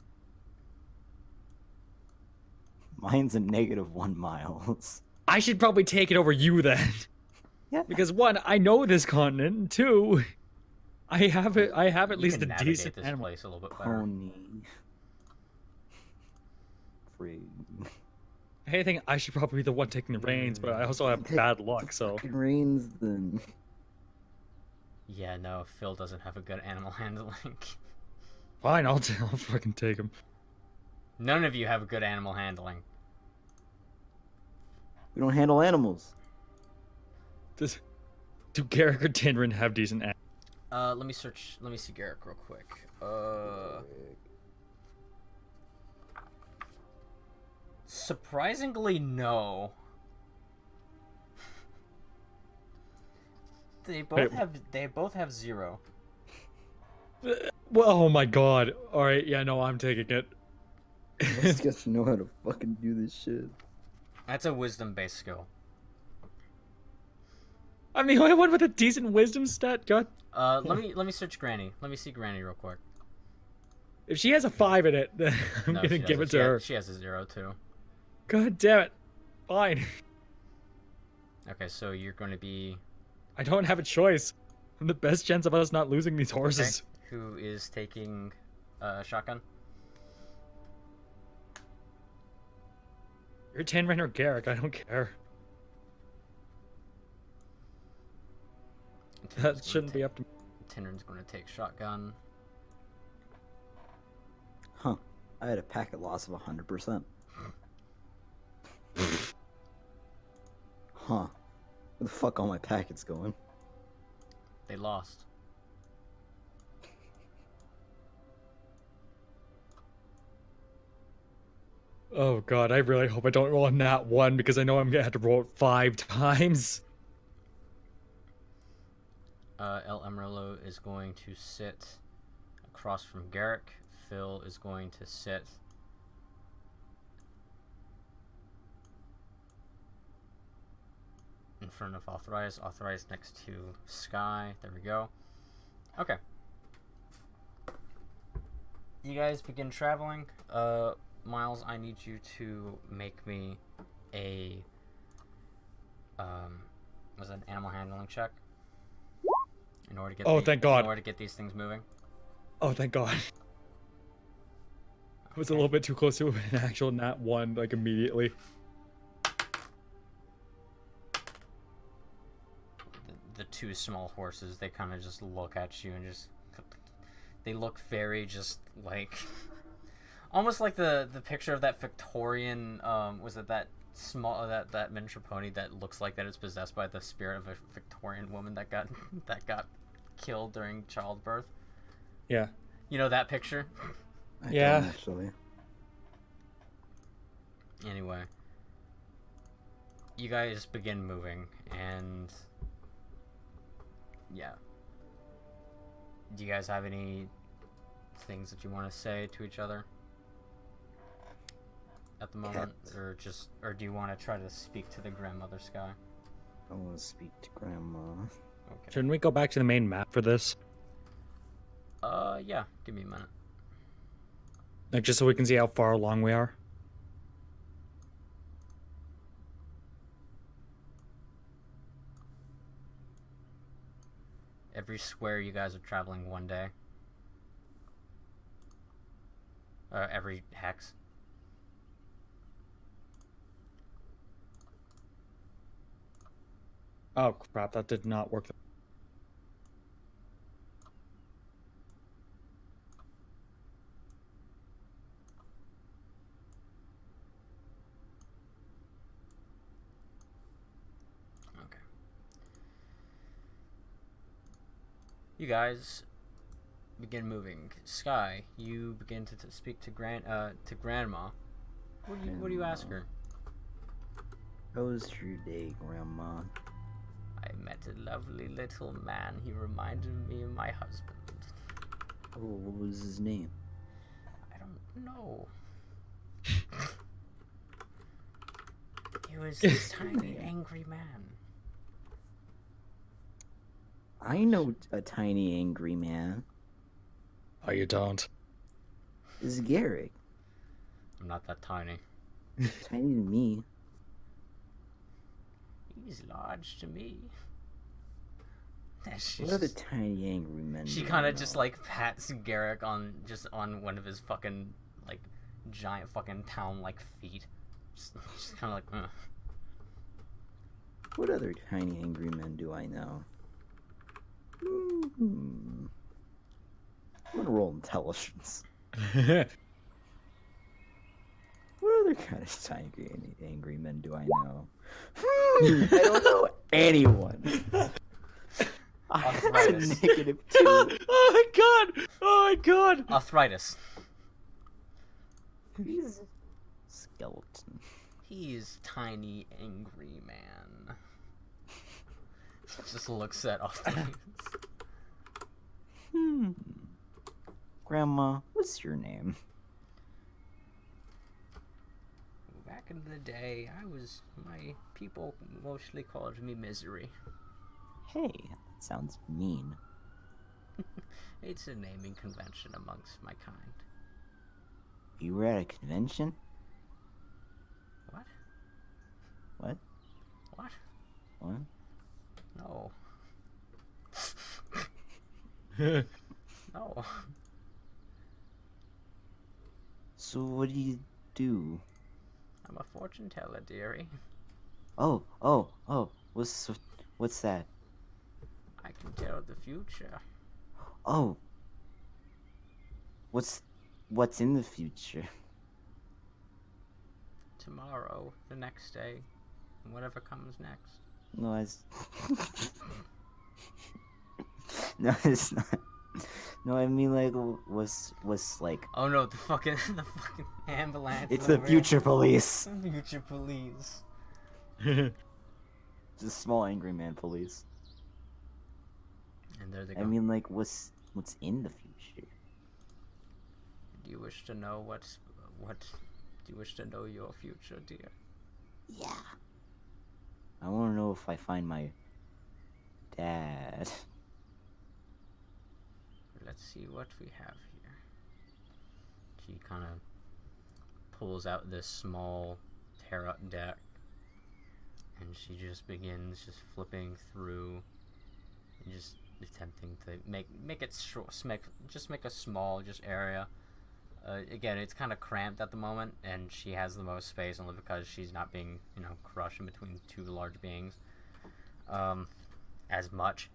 Mine's a -1 miles. I should probably take it over you then. Yeah. Because 1, I know this continent, and 2, I have at You least a can navigate decent this animal. place a little bit better. Pony. Frig. If anything, I should probably be the one taking the reins, but I also have bad luck, so Fucking reins then. Yeah, no, Phil doesn't have a good animal handling. Fine, I'll fucking take him. None of you have good animal handling. We don't handle animals. Do Garrick or Tinrin have decent Let me see Garrick real quick. Surprisingly, no. They both have 0. Well, oh my god. Alright, yeah, no, I'm taking it. Most guys know how to fucking do this shit. That's a wisdom-based skill. I'm the only one with a decent wisdom stat, god. Let me search Granny. Let me see Granny real quick. If she has a 5 in it, then I'm No, gonna she give it doesn't. to her. She has a 0 too. God damn it. Fine. Okay, so you're going to be... I don't have a choice. I'm the best chance of us not losing these horses. Okay. Who is taking shotgun? You're Tinrin or Garrick, I don't care. That shouldn't be up to me. Tinrin's going to take shotgun. Huh. I had a packet loss of 100%. Huh. Where the fuck all my packets going? They lost. Oh god, I really hope I don't roll a nat 1 because I know I'm gonna have to roll it 5 times. El Amarillo is going to sit across from Garrick. Phil is going to sit in front of Arthuritis. Arthuritis next to Skye. There we go. Okay. You guys begin traveling. Miles, I need you to make me a was it an animal handling check? In order to get Thank God. In order to get these things moving. Oh, thank god. I was a little bit too close to an actual nat 1, like, immediately. The two small horses, they kind of just look at you and just... They look very just, like... almost like the picture of that Victorian, was it that small, that miniature pony that looks like that it's possessed by the spirit of a Victorian woman that got killed during childbirth? Yeah. You know that picture? I Yeah. don't actually. Anyway. You guys begin moving, and... yeah. Do you guys have any things that you want to say to each other at the moment, or do you want to try to speak to the grandmother, Skye? I want to speak to Grandma. Okay. Shouldn't we go back to the main map for this? Yeah. Give me a minute. Like, just so we can see how far along we are? Every square you guys are traveling one day. Every hex. Oh crap, that did not work. Okay. You guys begin moving. Skye, you begin to speak to Grandma. What do you ask her? How was your day, Grandma? I met a lovely little man. He reminded me of my husband. Oh, what was his name? I don't know. He was this tiny, angry man. I know a tiny angry man. Oh, you don't. This is Garrick. I'm not that tiny. Tiny to me. He's large to me. What other tiny angry men? She do kind I of just know? like pats Garrick on one of his fucking like giant fucking town like feet. Just kind of like. Ugh. What other tiny angry men do I know? Hmm. I'm gonna roll intelligence. What other kind of angry men do I know? I don't know anyone. I have a Arthritis. -2. Oh my god! Oh my god! Arthritis. He's a skeleton. He's tiny, angry man. Just looks at Arthritis. Grandma, what's your name? Back in the day, my people mostly called me Misery. Hey, that sounds mean. It's a naming convention amongst my kind. You were at a convention? What? What? What? What? No. No. So what do you do? I'm a fortune teller, dearie. Oh, what's that? I can tell the future. Oh. What's in the future? Tomorrow, the next day, and whatever comes next. No, no, it's not. No, I mean like was like Oh no, the fucking ambulance. it's is the over future police. here. Future police. Just small angry man police. And there they go. I mean like what's in the future? Do you wish to know what do you wish to know your future, dear? Yeah. I want to know if I find my dad. Let's see what we have here. She kind of pulls out this small tarot deck, and she just begins just flipping through, and just attempting to make it short, make a small area. Again, it's kind of cramped at the moment, and she has the most space only because she's not being, crushed in between two large beings as much.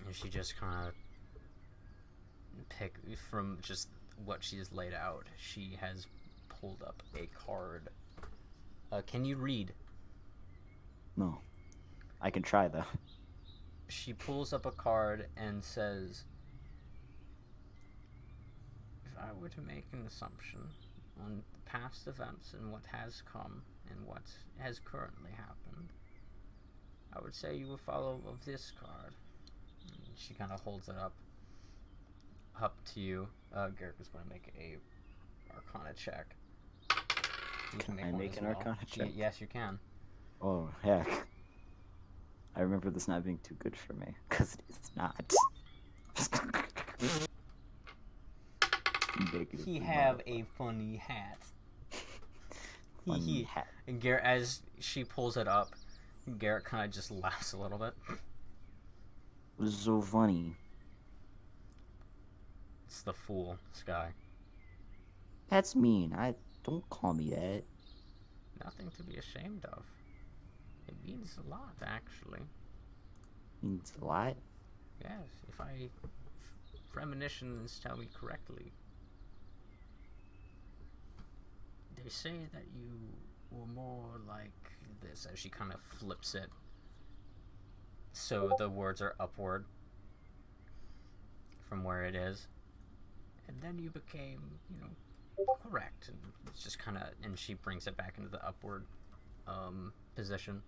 And she just kind of pick from just what she has laid out. She has pulled up a card. Can you read? No. I can try though. She pulls up a card and says, if I were to make an assumption on past events and what has come and what has currently happened, I would say you would follow of this card. And she kind of holds it up to you. Garrick is going to make a Arcana check. You Can I one make as an well. Arcana check? Yes, you can. Oh heck. I remember this not being too good for me, because it's not. He have a funny hat. Funny hat. And Garrett, as she pulls it up, Garrett kind of just laughs a little bit. What is so funny? It's the Fool, Skye. That's mean. Don't call me that. Nothing to be ashamed of. It means a lot, actually. Means a lot. Yes, if premonitions tell me correctly. They say that you were more like this, as she kind of flips it. So the words are upward from where it is. And then you became, correct. And it's just kind of, and she brings it back into the upward position.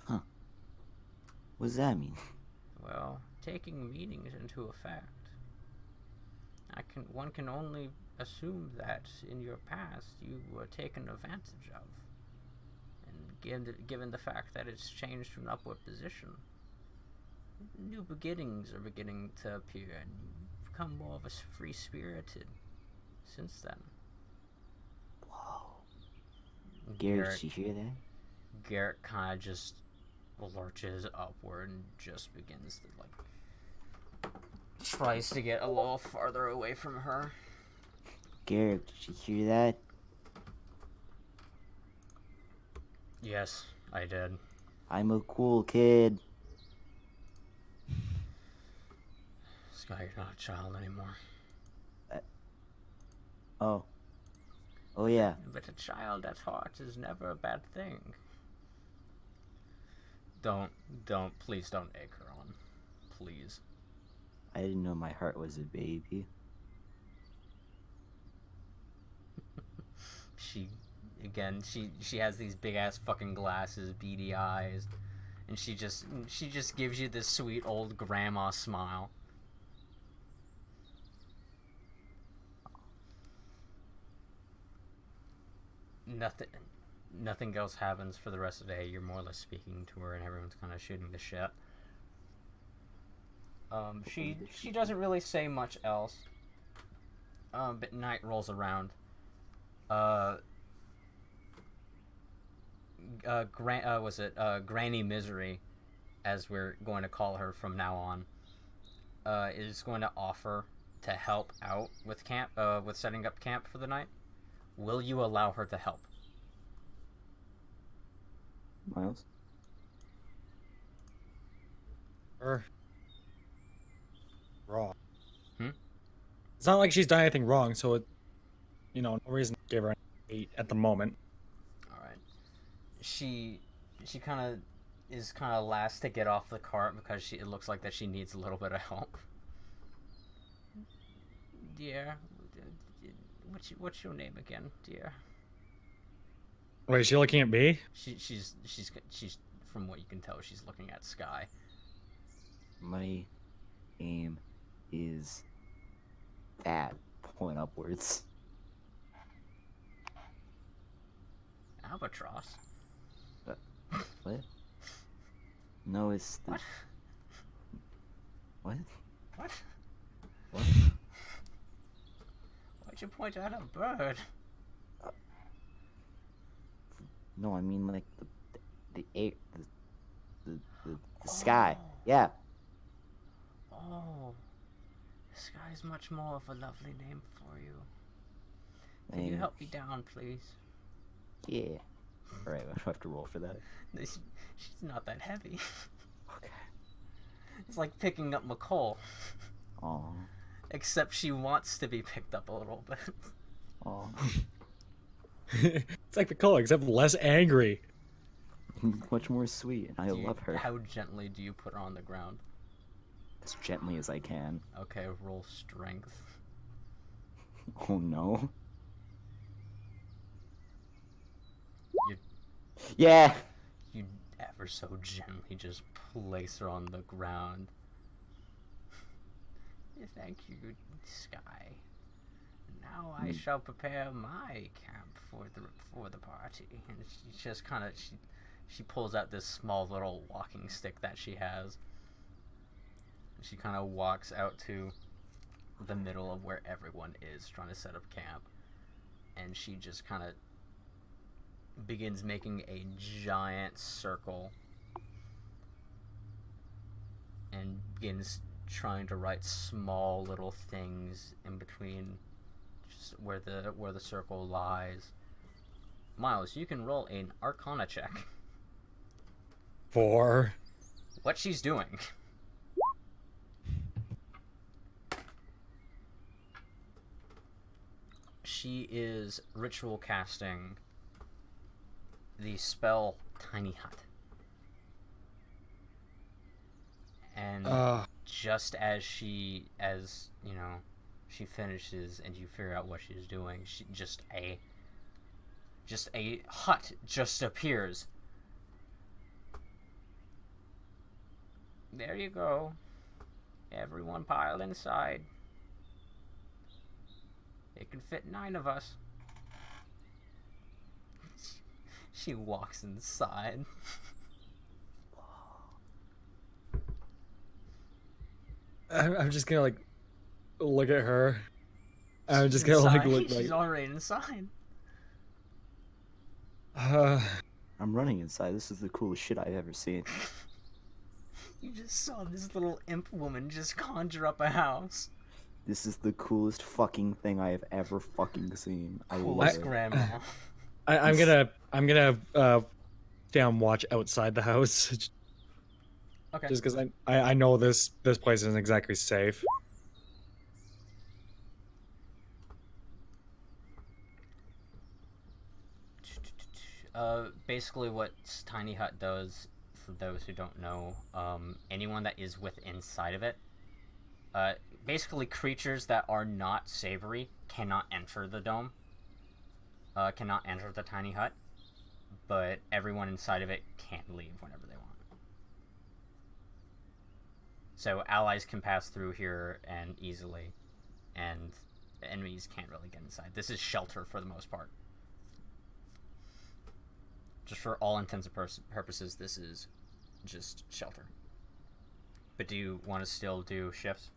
Huh. What does that mean? Well, taking meanings into effect. One can only assume that in your past you were taken advantage of. And given the fact that it's changed to an upward position, new beginnings are beginning to appear, and you've become more of a free-spirited since then. Whoa. Garrett, did you hear that? Garrett kind of just lurches upward and just begins to, tries to get a little farther away from her. Garrett, did you hear that? Yes, I did. I'm a cool kid. Skye, you're not a child anymore. Oh. Oh yeah. But a child at heart is never a bad thing. Please don't egg her on. Please. I didn't know my heart was a baby. She has these big ass fucking glasses, beady eyes, and she just gives you this sweet old grandma smile. Nothing else happens for the rest of the day. You're more or less speaking to her, and everyone's kind of shooting the shit. She doesn't really say much else. But night rolls around. Granny Misery, as we're going to call her from now on, is going to offer to help out with with setting up camp for the night. Will you allow her to help? Miles? Wrong. It's not like she's done anything wrong, so no reason to give her an 8 at the moment. Alright. She kind of last to get off the cart because it looks like that she needs a little bit of help. Dear, what's your name again, dear? Wait, is she looking at me? She's from what you can tell, she's looking at Skye. My aim is that point upwards. Albatross? What? No, it's the... What? What? What? What? Why'd you point out a bird? No, I mean like the air, the sky. Yeah. Oh. Skye's much more of a lovely name for you. Can you help me down, please? Yeah. Alright, I have to roll for that. She's not that heavy. Okay. It's like picking up Miqol. Aw. Except she wants to be picked up a little bit. Aw. It's like the color, except less angry. Much more sweet, and I love her. How gently do you put her on the ground? As gently as I can. Okay, roll strength. Oh no. Yeah! You ever so gently just place her on the ground. Thank you, Skye. Now I shall prepare my camp for the party. And she just kind of she pulls out this small little walking stick that she has. She kind of walks out to the middle of where everyone is trying to set up camp, and she just kind of begins making a giant circle and begins trying to write small little things in between just where the circle lies. Miles, you can roll an Arcana check. 4. What she's doing. She is ritual casting the spell Tiny Hut. And just as she finishes and you figure out what she's doing, just a hut just appears. There you go. Everyone pile inside. It can fit 9 of us. She walks inside. I'm just gonna look at her. I'm just gonna look She's already inside. I'm running inside. This is the coolest shit I've ever seen. You just saw this little imp woman just conjure up a house. This is the coolest fucking thing I have ever fucking seen. I love Coolest it. grandma. I'm gonna stay on watch outside the house, Okay. just because I know this place isn't exactly safe. Basically, what Tiny Hut does, for those who don't know, anyone that is inside of it, basically creatures that are not savory cannot enter the dome, cannot enter the tiny hut, but everyone inside of it can leave whenever they want. So allies can pass through here and easily, and enemies can't really get inside. This is shelter for the most part. Just for all intents and purposes, this is just shelter. But do you want to still do shifts?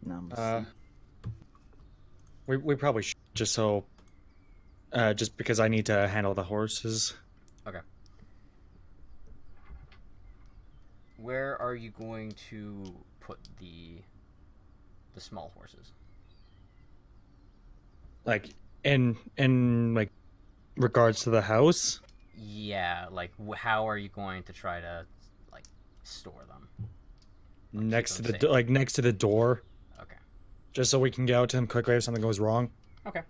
No, We probably should, just so, just because I need to handle the horses. Okay. Where are you going to put the small horses? Like in like regards to the house. Yeah, like how are you going to try to like store them? Or Next to keep the them safe? next to the door, Okay. just so we can get out to him quickly if something goes wrong. Okay.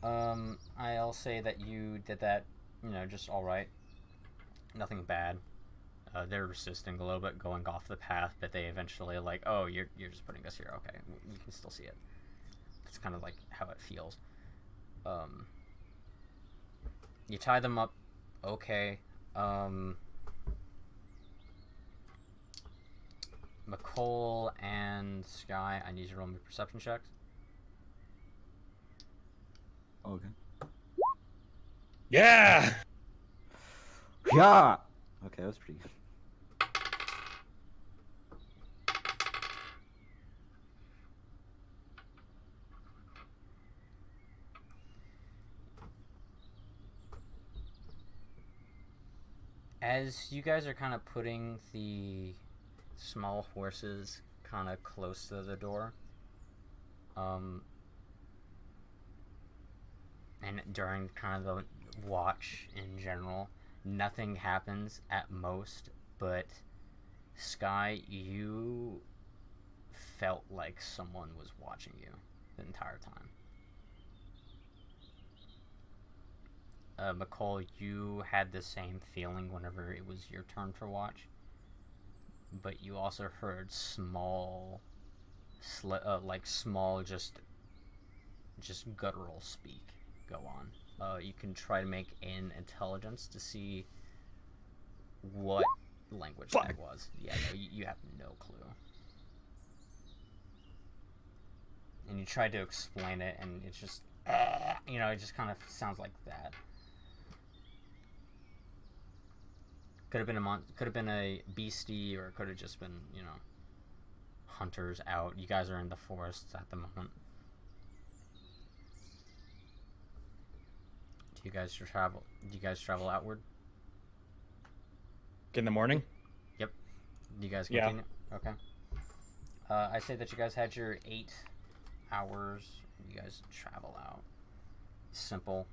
I'll say that you did that, just all right. Nothing bad. They're resisting a little bit, going off the path, but they eventually like, oh, you're just putting us here. Okay, we can still see it. That's kind of like how it feels. You tie them up. Okay. Miqol and Skye, I need you to roll me perception checks. Okay. Yeah. Yeah. Okay, that was pretty good. As you guys are kind of putting the small horses kind of close to the door, and during kind of the watch in general, nothing happens at most, but Skye, you felt like someone was watching you the entire time. Miqol, you had the same feeling whenever it was your turn for watch, but you also heard small, just guttural speak go on. You can try to make an intelligence to see what language that was. Yeah, no, you have no clue. And you tried to explain it, and it's just, it just kind of sounds like that. Could have been a beastie, or it could have just been, hunters out. You guys are in the forests at the moment. Do you guys travel outward? In the morning. Yep. Do you guys continue? Yeah. Okay. I say that you guys had your 8 hours. You guys travel out. Simple.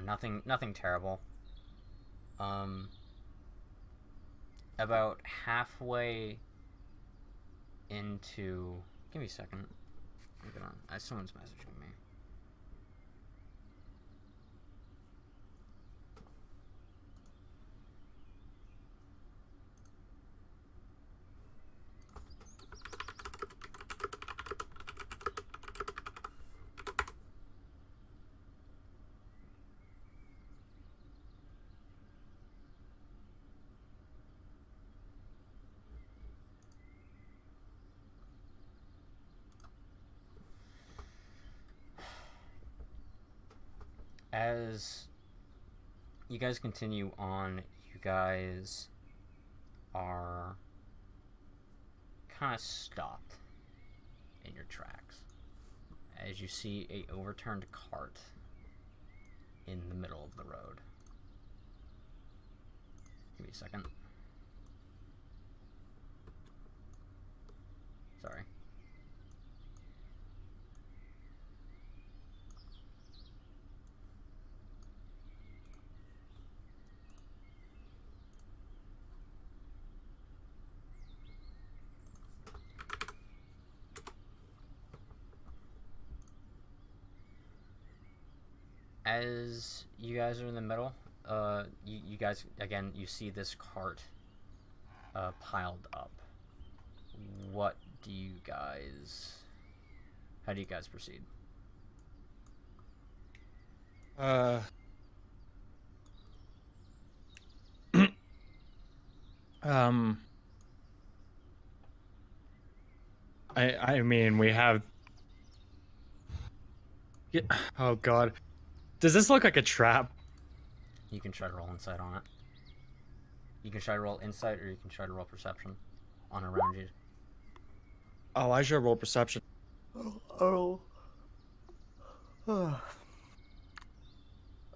Nothing terrible. About halfway into... Give me a second. Someone's messaging me. As you guys continue on, you guys are kind of stopped in your tracks as you see a overturned cart in the middle of the road. Give me a second. Sorry. As you guys are in the middle, you guys again you see this cart piled up. What do you guys? How do you guys proceed? Um, I mean, we have. Yeah, oh God, does this look like a trap? You can try to roll insight on it. You can try to roll insight, or you can try to roll perception on around you. Oh, I should roll perception. Oh.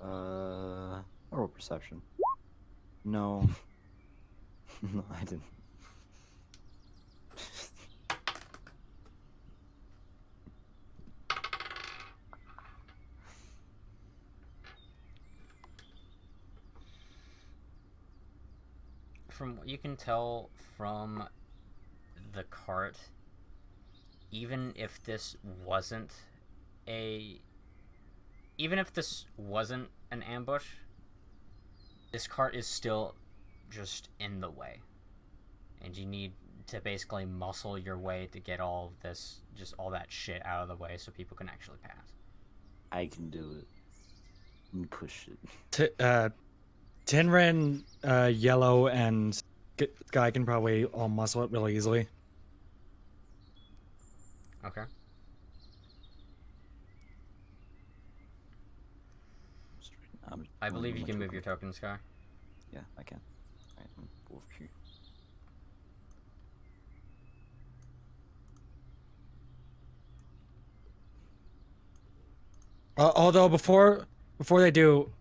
I'll roll perception. No. No, I didn't. From what you can tell from the cart, even if this wasn't an ambush, this cart is still just in the way, and you need to basically muscle your way to get all of this, just all that shit out of the way so people can actually pass. I can do it. Let me push it. Tinrin, Yellow, and Skye can probably all muscle it really easily. Okay. I believe you can move your token, Skye. Yeah, I can. Alright, wolf here. Although before they do,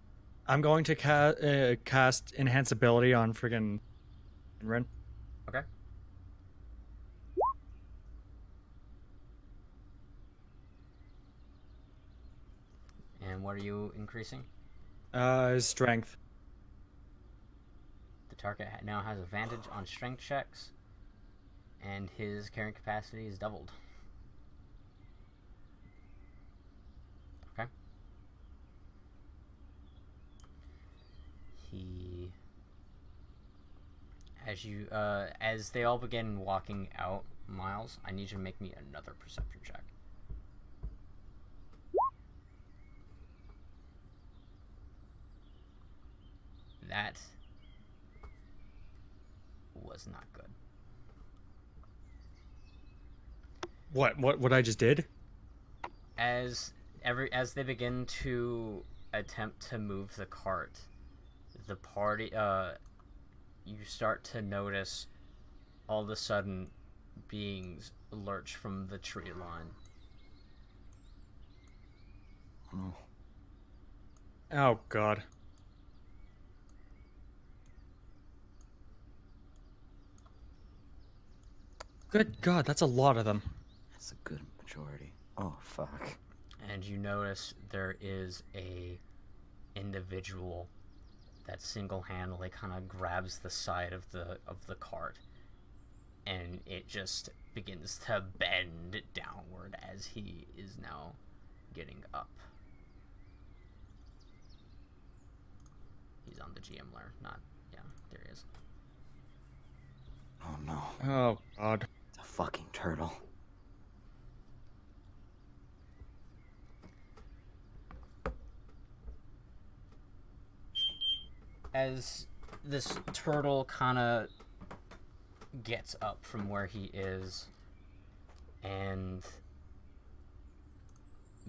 I'm going to cast Enhance Ability on friggin' Tinrin. Okay. And what are you increasing? Strength. The target now has advantage on strength checks, and his carrying capacity is doubled. Okay. As they all begin walking out, Miles, I need you to make me another perception check. That was not good. What I just did? As they begin to attempt to move the cart, the party you start to notice all of a sudden beings lurch from the tree line. Oh God. Good God, that's a lot of them. That's a good majority. Oh, fuck. And you notice there is a individual that single-handedly kind of grabs the side of the cart, and it just begins to bend downward as he is now getting up. He's on the GM layer, there he is. Oh no. Oh God. It's a fucking turtle. As this turtle kind of gets up from where he is and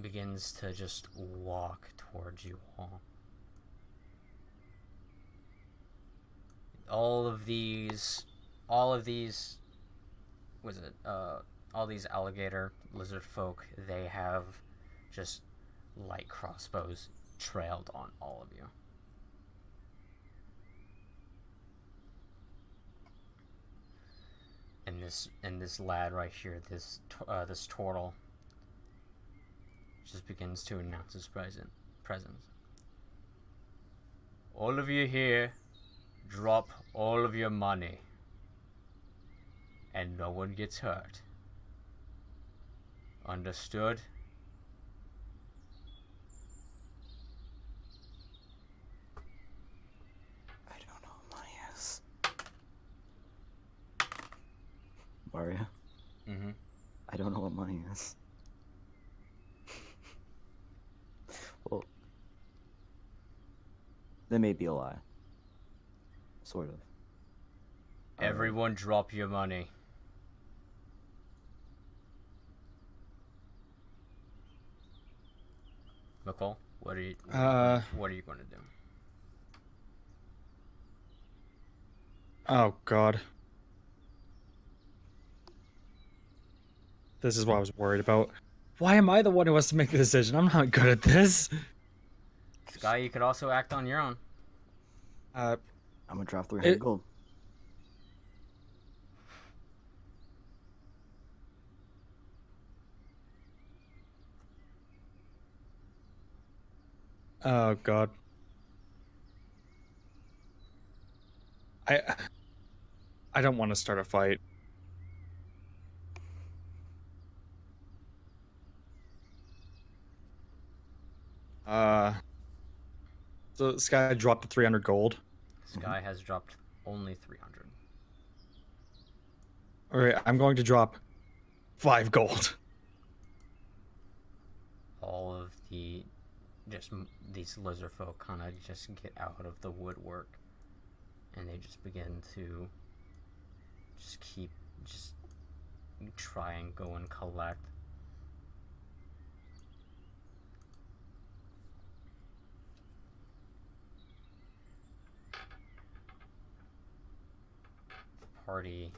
begins to just walk towards you all. All of these all these alligator lizard folk, they have just light crossbows trailed on all of you. And this lad right here, this turtle, just begins to announce his presence. All of you here, drop all of your money, and no one gets hurt. Understood? Wario. Mm-hmm. I don't know what money is. Well, that may be a lie. Sort of. Everyone drop your money. Miqol, what are you going to do? Oh God. This is what I was worried about. Why am I the one who has to make the decision? I'm not good at this. Skye, you could also act on your own. I'm gonna drop 300 gold. Oh God. I don't want to start a fight. So this guy dropped the 300 gold. Skye has dropped only 300. All right, I'm going to drop 5 gold. All of these lizard folk kind of just get out of the woodwork, and they just begin to try and go and collect. The party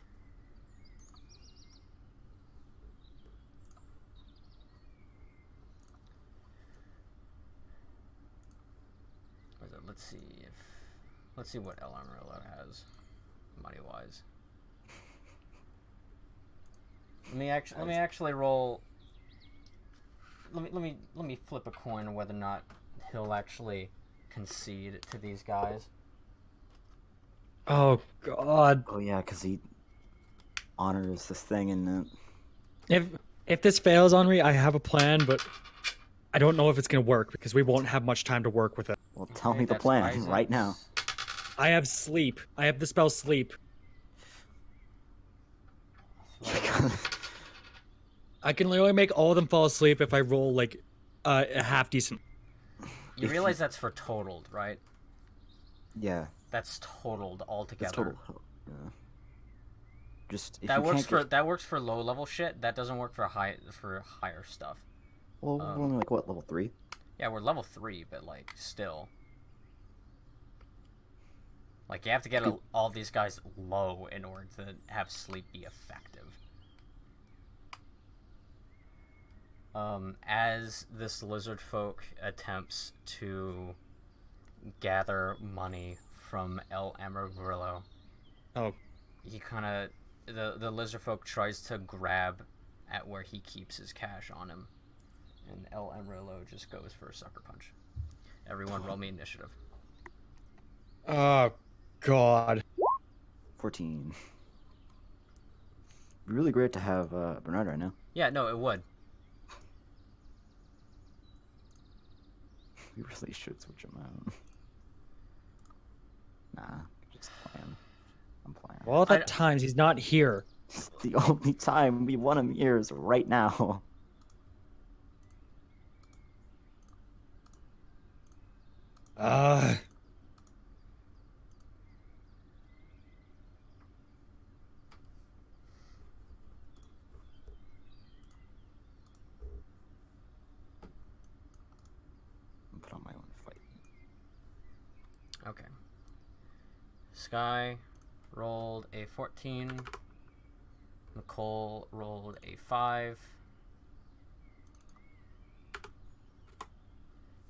let's see what Amarillo has money wise. Let me actually roll. Let me flip a coin on whether or not he'll actually concede to these guys. Oh God. Oh yeah, because he honors this thing and If this fails, Anri, I have a plan, but I don't know if it's gonna work because we won't have much time to work with it. well, tell Okay, me the that's plan rising. right now. I have sleep. I have the spell sleep. I can literally make all of them fall asleep if I roll like a half decent. You realize that's for totaled, right? Yeah, That's totaled altogether. that's total. Yeah. Just if That you works can't for get, that works for low level shit. That doesn't work for higher stuff. well, we're only like what, level 3? Yeah, we're level 3, but like still. Like you have to get all these guys low in order to have sleep be effective. As this lizard folk attempts to gather money from El Amarillo, he kind of the lizard folk tries to grab at where he keeps his cash on him, and El Amarillo just goes for a sucker punch. Everyone, roll me initiative. Oh God. 14. It'd be really great to have Bernard right now. Yeah, no, it would. We really should switch him out. Nah, just playing. I'm playing. Well, at times he's not here. It's the only time we want him here is right now. Put on my own fight. Okay. Skye rolled a 14. Miqol rolled a 5.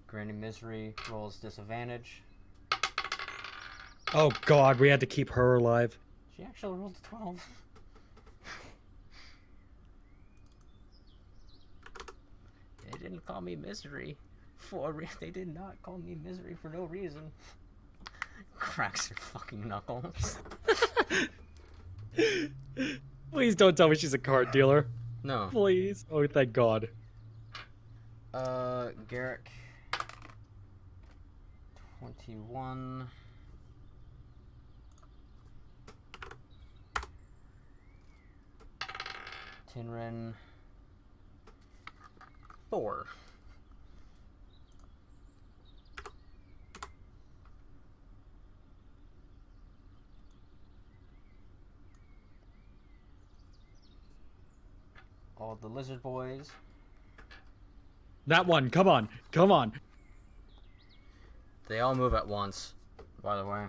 Granny Misery rolls disadvantage. Oh God, we had to keep her alive. She actually rolled a 12. They didn't call me Misery they did not call me Misery for no reason. Cracks your fucking knuckles. Please don't tell me she's a card dealer. No. Please. Oh, thank God. Garrick. 21. Tinrin 4. All the lizard boys. That one, come on, come on. They all move at once, by the way.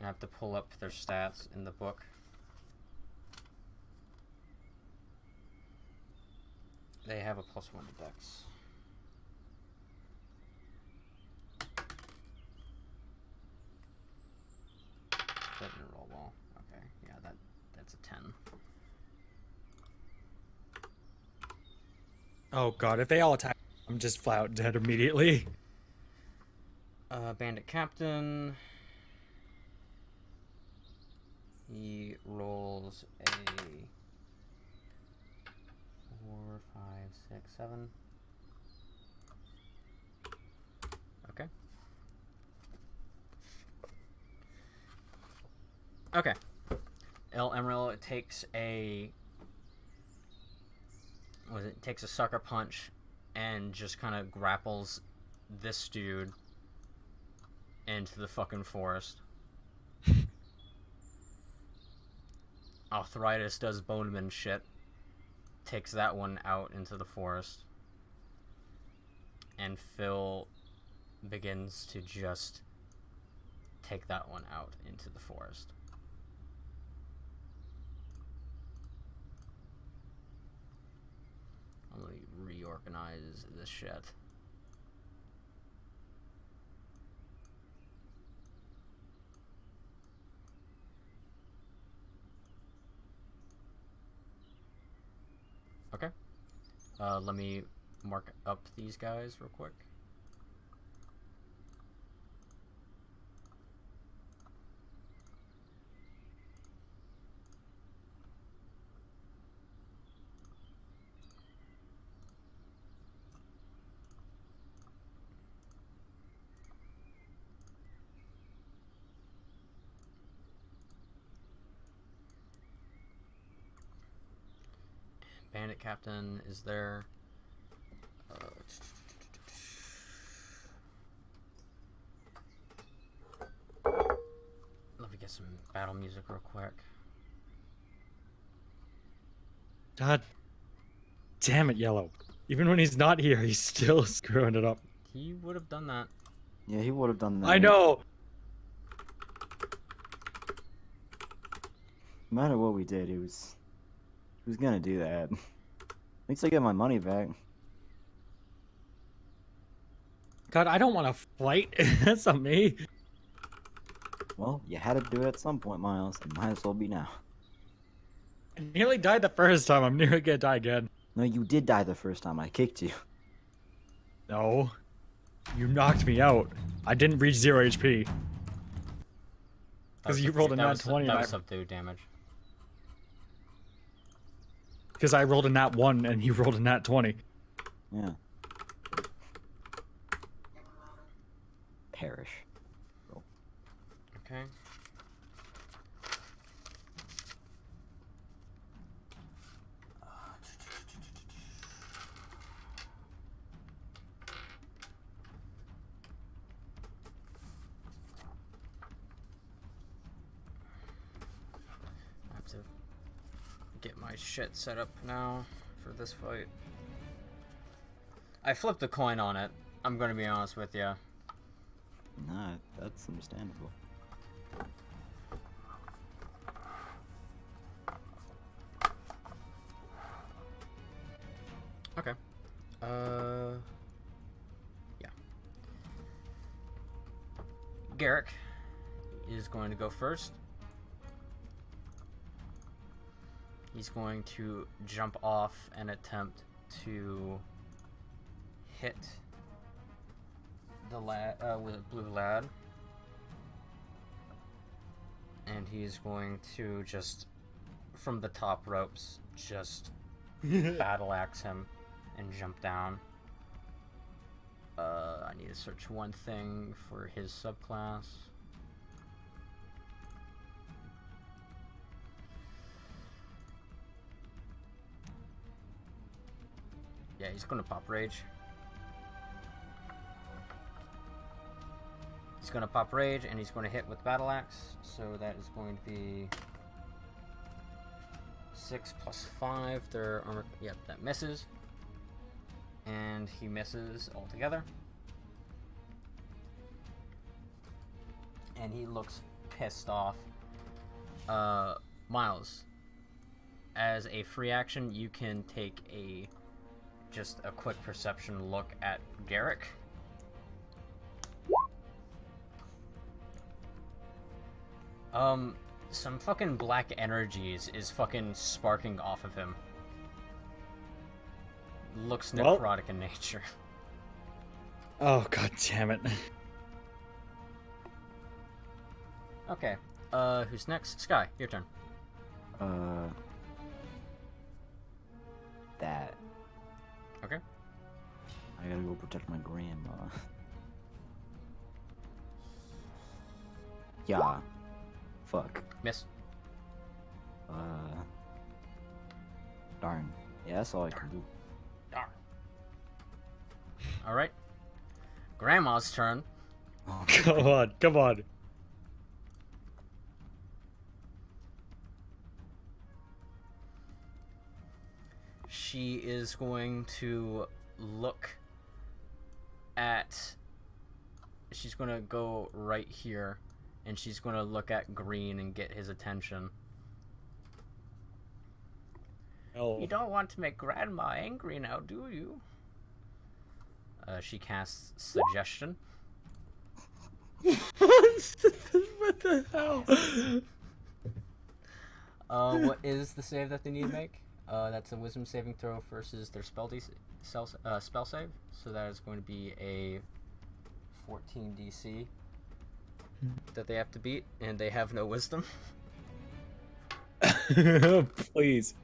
I have to pull up their stats in the book. They have a +1 to dex. That didn't roll well. Okay, yeah, that's a 10. Oh god, if they all attack, I'm just flat out dead immediately. Bandit Captain. He rolls a 4, 5, 6, 7. Okay. Okay. El Amarillo takes a takes a sucker punch and just kind of grapples this dude into the fucking forest. Arthuritis does Boneman shit, takes that one out into the forest, and Phil begins to just take that one out into the forest. Let me reorganize this shit. Okay. Let me mark up these guys real quick. Bandit Captain is there. Let me get some battle music real quick. God damn it, Yellow. Even when he's not here, he's still screwing it up. He would have done that. Yeah, he would have done that. I know! No matter what we did, he was gonna do that. At least I get my money back. God, I don't want to fight. That's not me. Well, you had to do it at some point, Miles. It might as well be now. I nearly died the first time. I'm nearly gonna die again. No, you did die the first time I kicked you. No. You knocked me out. I didn't reach 0 HP. Because you rolled a nat 20. That was subdued damage. Because I rolled a nat 1 and he rolled a nat 20. Yeah. Perish. Okay. I have to get my shit set up now for this fight. I flipped a coin on it. I'm gonna be honest with you. Nah, that's understandable. Okay. Yeah. Garrick is going to go first. He's going to jump off and attempt to hit the lad with a blue lad. And he's going to just, from the top ropes, just battle axe him and jump down. I need to search one thing for his subclass. Yeah, he's gonna pop rage. He's gonna pop rage, and he's going to hit with battle axe. So that is going to be 6 plus 5. Their armor. Yep, that misses. And he misses altogether. And he looks pissed off. Miles, as a free action, you can take just a quick perception look at Garrick. Some fucking black energies is fucking sparking off of him. Looks necrotic in nature. Oh, god damn it. Okay, who's next? Skye, your turn. That. Okay. I gotta go protect my grandma. Yeah. Fuck. Miss. Darn. Yeah, that's all I can do. Darn. Alright. Grandma's turn. Oh, Come on, come on. She is going to look at... She's going to go right here, and she's going to look at Green and get his attention. Oh. You don't want to make Grandma angry now, do you? She casts Suggestion. What the hell? What is the save that they need to make? That's a Wisdom saving throw versus their spell save. So that is going to be a 14 DC that they have to beat, and they have no Wisdom. Please.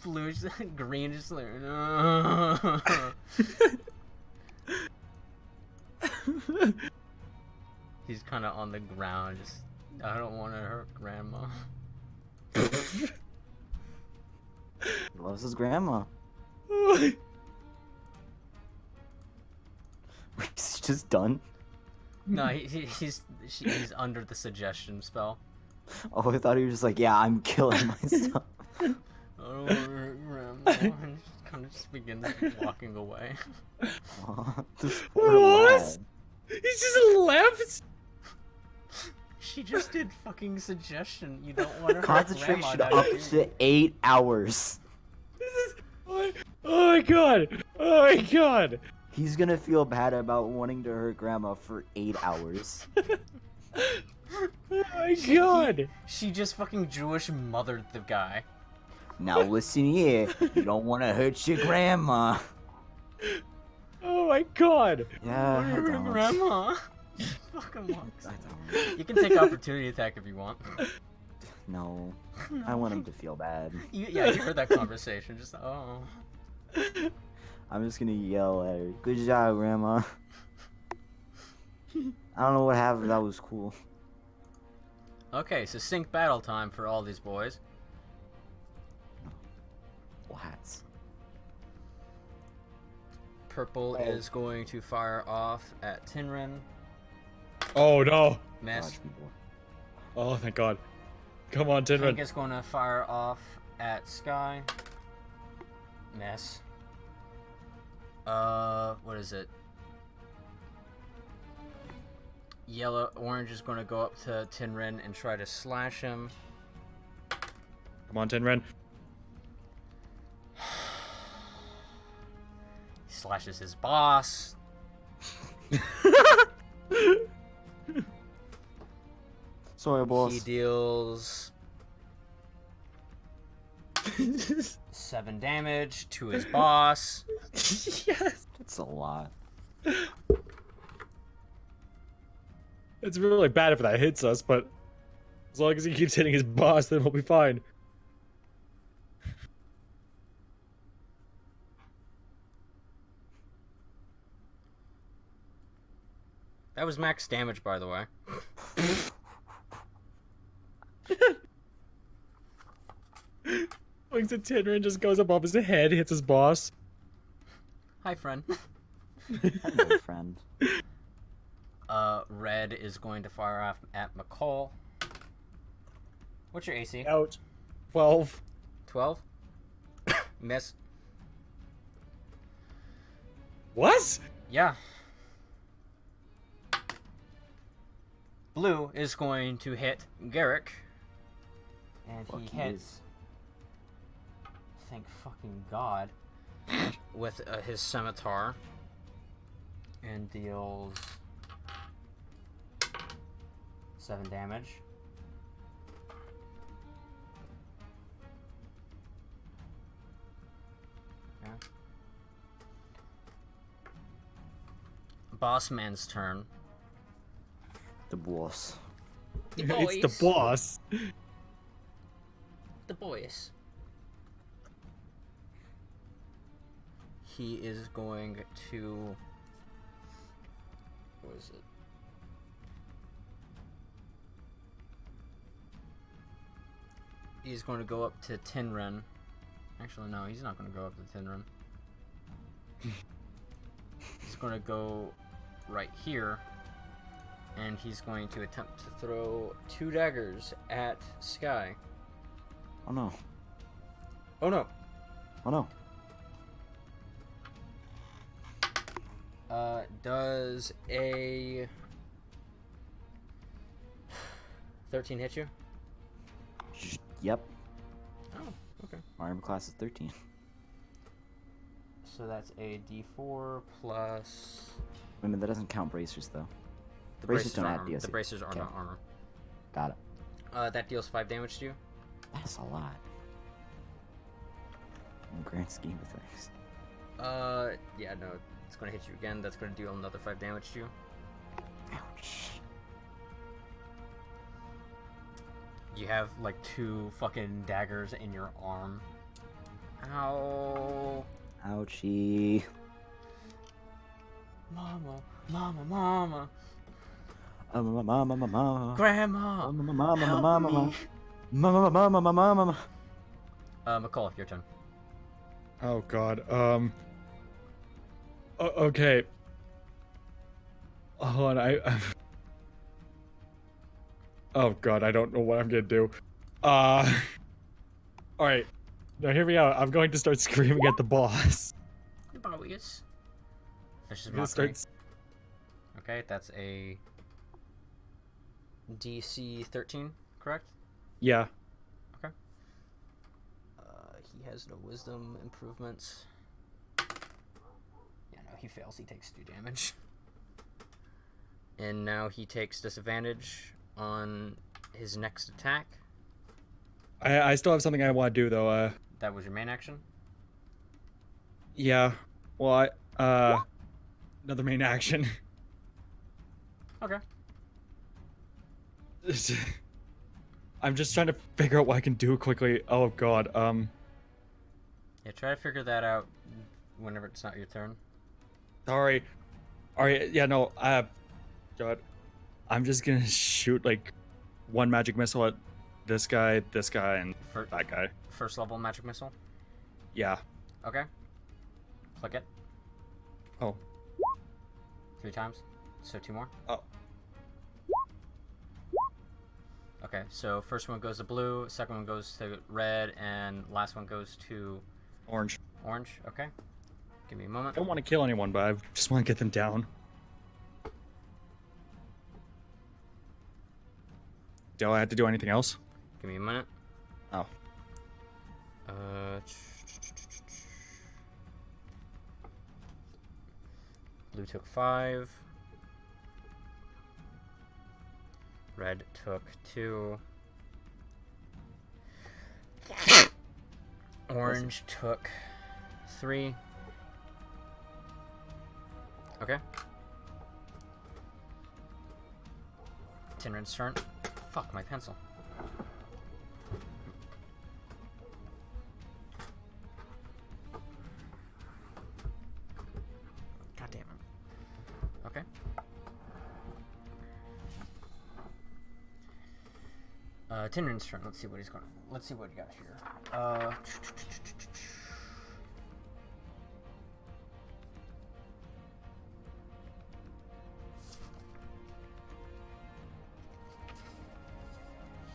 Blue, green, just like. No. He's kind of on the ground, just. I don't want to hurt Grandma. He loves his grandma. He's just done. No, he's under the Suggestion spell. Oh, I thought he was just like, yeah, I'm killing myself. I don't want to hurt Grandma. And just kind of just begins walking away. Aw, this poor lad. He just left? She just did fucking Suggestion. You don't want to hurt Concentration Grandma. up to 8 hours. This is... Oh my god! Oh my god! He's gonna feel bad about wanting to hurt grandma for 8 hours. Oh my god! She just fucking Jewish mothered the guy. Now listen here, you don't want to hurt your grandma. Oh my god! Yeah, I Hurt don't. Grandma. Fucking walks. I don't. You can take opportunity attack if you want. No, I want him to feel bad. Yeah, you heard that conversation. Just oh. I'm just gonna yell at her. Good job, grandma. I don't know what happened. That was cool. Okay, so sync battle time for all these boys. Hats. Purple is going to fire off at Tinrin. Oh no! Miss. Dodge me, boy. Oh thank god. Come on, Pink Tinrin. is going to fire off at Skye. Miss. What is it? Orange is going to go up to Tinrin and try to slash him. Come on, Tinrin. He slashes his boss. Sorry, boss. He deals 7 damage to his boss. Yes! That's a lot. It's really bad if that hits us, but as long as he keeps hitting his boss, then we'll be fine. That was max damage, by the way. Oh Swings a Tinrin, just goes above his head, hits his boss. Hi, friend. Hello, friend. Red is going to fire off at Miqol. What's your AC? Ouch. 12. 12? Miss. What? Yeah. Blue is going to hit Garrick. And Fuck he you. hits. Thank fucking God. With his scimitar. And deals 7 damage. Yeah. Boss man's turn. The boss. It's the boss. The boys. He is going to. What is it? He's going to go up to Tinrin. Actually, no, he's not going to go up to Tinrin. He's going to go right here. And he's going to attempt to throw 2 daggers at Skye. Oh no. Oh no! Oh no. Does a 13 hit you? Yep. Oh, okay. My armor class is 13. So that's a D4 plus. Wait a minute, that doesn't count bracers though. The Bracers don't are add armor. DLC. The bracers are Okay. not armor. Got it. That deals 5 damage to you. That's a lot. In the grand scheme of things. Yeah, no, it's gonna hit you again. That's gonna deal another 5 damage to you. Ouch. You have like 2 fucking daggers in your arm. Ow. Ouchie. Mama, mama, mama. Mama. Grandma. Mama. Help Mama. me. Mama. Miqol, your turn. Oh god. Okay. Hold on. Oh god, I don't know what I'm gonna do. All right. Now hear me out. I'm going to start screaming at the boss. The boys. Vicious I'm gonna mockery. start. Okay, that's a DC 13, correct? Yeah. He has no wisdom improvements. Yeah, no, he fails. He takes 2 damage. And now he takes disadvantage on his next attack. I still have something I want to do though. That was your main action? Yeah. Well, another main action. Okay. I'm just trying to figure out what I can do quickly. Oh god. Yeah, try to figure that out whenever it's not your turn. Sorry. Alright, yeah, no, god. I'm just gonna shoot like 1 magic missile at this guy, and that guy. First level magic missile? Yeah. Okay. Click it. Oh. 3 times. So 2 more. Oh. Okay, so first one goes to blue, second one goes to red, and last one goes to Orange. orange. Okay. Give me a I moment. don't want to kill anyone, but I just want to get them down. Do I have to do anything else? Give me a minute. Oh. Blue took 5. Red took 2. Orange took 3. Okay. Tinrin's turn. Fuck, my pencil. God damn it. Okay. Tindrin's turn. Let's see what he's going. Let's see what he got here.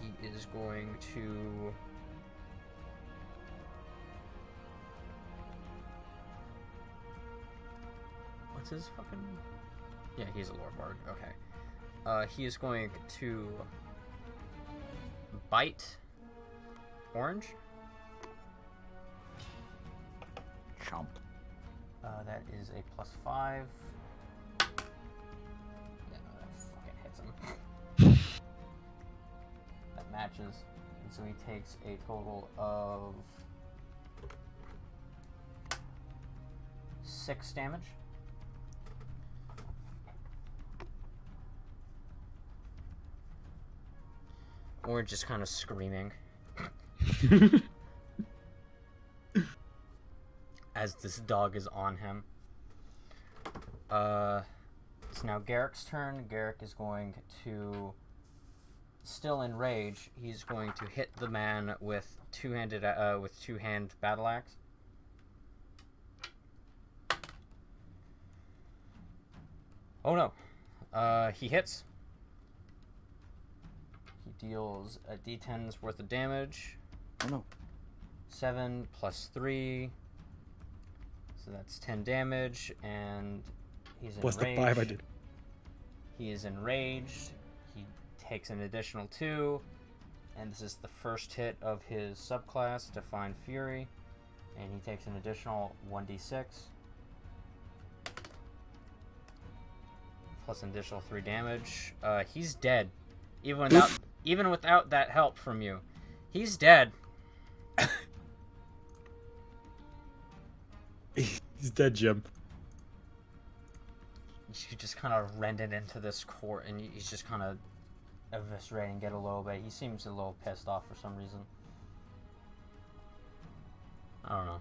He is going to. What's his fucking? Yeah, he's a lore bard. Okay. He is going to bite orange. Chomp. That is a +5. Yeah, no, that fucking hits him. That matches. And so he takes a total of 6 damage. Or just kind of screaming. As this dog is on him. It's now Garrick's turn. Garrick is going to, still in rage, he's going to hit the man with two-hand battle axe. Oh no. He hits. He deals a d10's worth of damage. Oh no. 7 + 3. So that's 10 damage, and he's enraged. Plus the 5 I did. He is enraged. He takes an additional 2, and this is the first hit of his subclass, Divine Fury, and he takes an additional 1d6. Plus an additional 3 damage. He's dead. Even without that help from you. He's dead. He's dead, Jim. You just kind of rend it into this court, and he's just kind of eviscerating it a little bit. He seems a little pissed off for some reason. I don't know.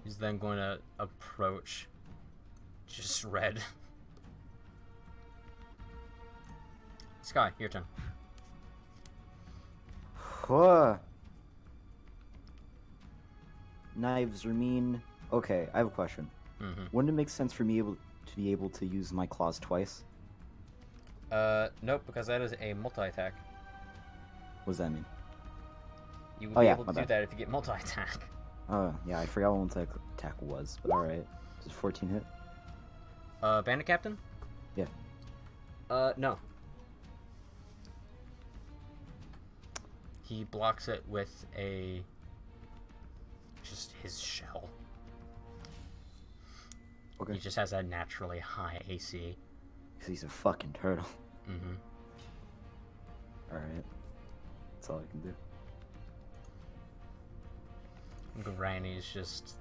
He's then going to approach just Red. Skye, your turn. Knives are mean. Okay, I have a question. Mm-hmm. Wouldn't it make sense for me to be able to use my claws twice? Nope, because that is a multi-attack. What does that mean? You would Oh, be yeah, able my to do bad. that if you get multi-attack. Oh, yeah, I forgot what multi-attack was, but alright. Is it 14 hit? Bandit Captain? Yeah. No. He blocks it with just his shell. Okay. He just has a naturally high AC. Because he's a fucking turtle. Mm-hmm. Alright. That's all I can do. Granny's just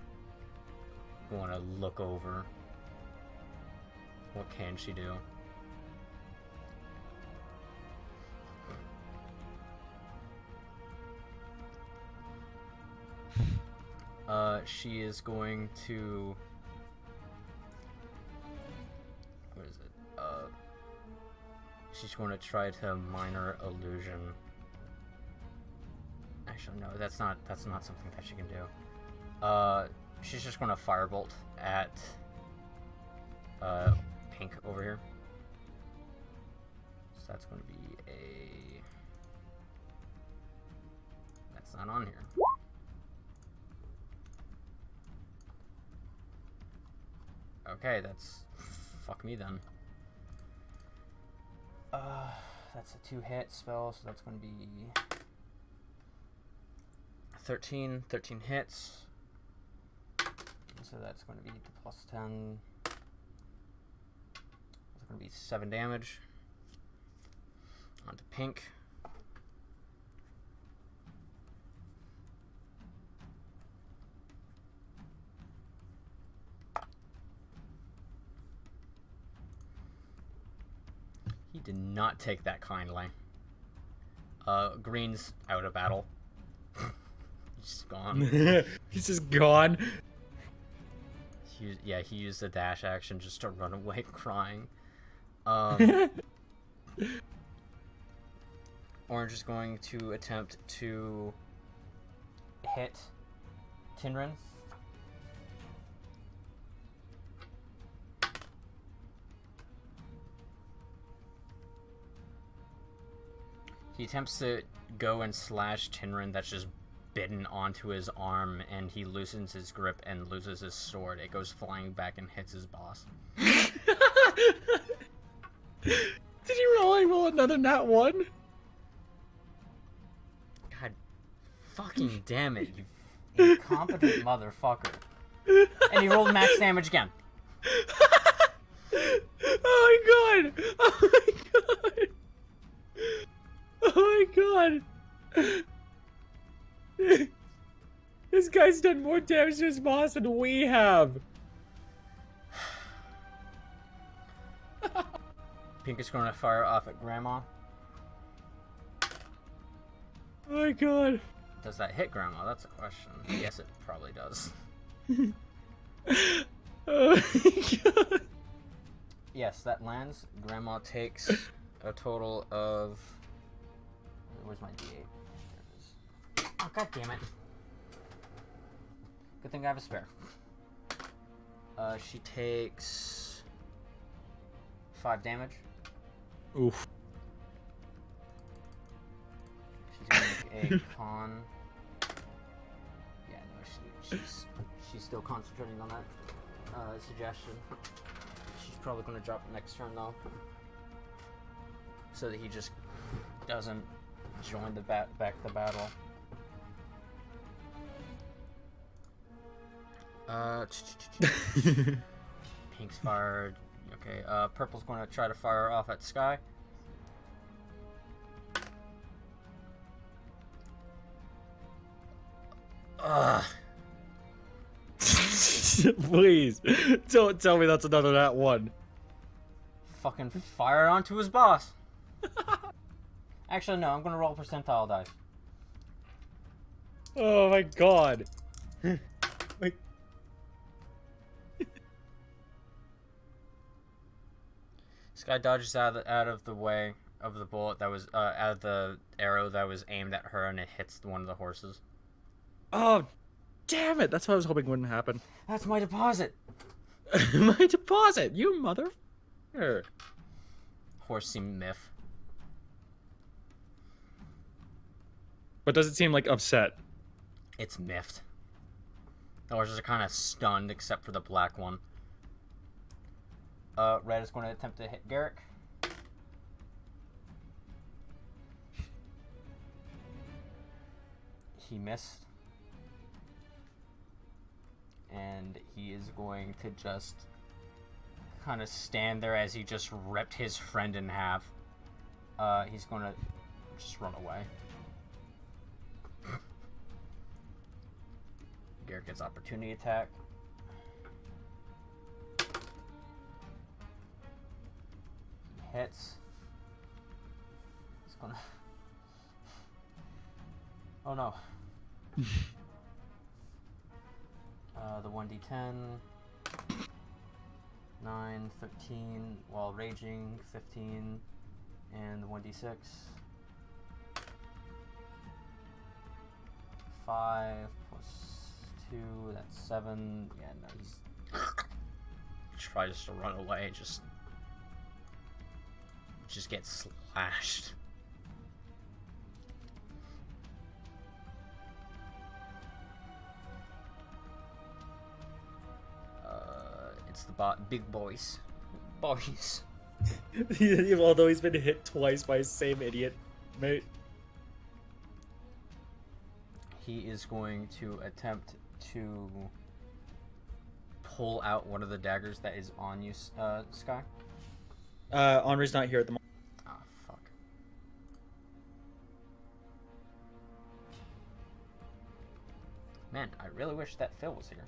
going to look over. What can she do? She is going to... What is it? She's going to try to minor illusion. Actually, no, that's not something that she can do. She's just going to firebolt at Pink over here. So that's going to be a... That's not on here. Okay, that's... Fuck me then. That's a 2-hit spell, so that's going to be... 13 hits. So that's going to be the +10. That's going to be 7 damage. On to Pink. He did not take that kindly. Green's out of battle. He's just gone. He's just gone. He used the dash action just to run away crying. Orange is going to attempt to hit Tinrin. He attempts to go and slash Tinrin that's just bitten onto his arm, and he loosens his grip and loses his sword. It goes flying back and hits his boss. Did he roll another nat 1? God fucking damn it, you incompetent motherfucker. And he rolled max damage again. Oh my god! Oh my god! Oh my god! This guy's done more damage to his boss than we have! Pink is going to fire off at Grandma. Oh my god. Does that hit Grandma? That's a question. Yes, it probably does. Oh my god. Yes, that lands. Grandma takes a total of... Where's my D8? There it is. Oh, god damn it. Good thing I have a spare. She takes 5 damage. Oof. She's gonna make a con. Yeah, no, she's still concentrating on that suggestion. She's probably gonna drop it next turn though, so that he just doesn't join the back the battle. Pink's fired. Okay, Purple's going to try to fire off at Skye. Ugh. Please, don't tell me that's another nat 1. Fucking fire onto his boss. Actually, no, I'm going to roll percentile dice. Oh my god. Like... Skye dodges out of the way of the bullet that was out of the arrow that was aimed at her, and it hits one of the horses. Oh, damn it! That's what I was hoping wouldn't happen. That's my deposit. My deposit, you mother. Horse seemed miff. But does it seem like upset? It's miffed. The horses are kind of stunned, except for the black one. Red is going to attempt to hit Garrick. He missed. And he is going to just kind of stand there as he just ripped his friend in half. He's going to just run away. Garrick gets opportunity attack. Hits. He's gonna... Oh no. The 1d10. 9, 13, while raging, 15, and the 1d6. 5 plus 2, that's 7. Yeah, no, he's... tries to run away, just gets slashed. It's the big boys. Boys. Although he's been hit twice by the same idiot, mate. He is going to attempt to pull out one of the daggers that is on you, Skye. Anri's not here at the moment. Ah, fuck. Man, I really wish that Phil was here.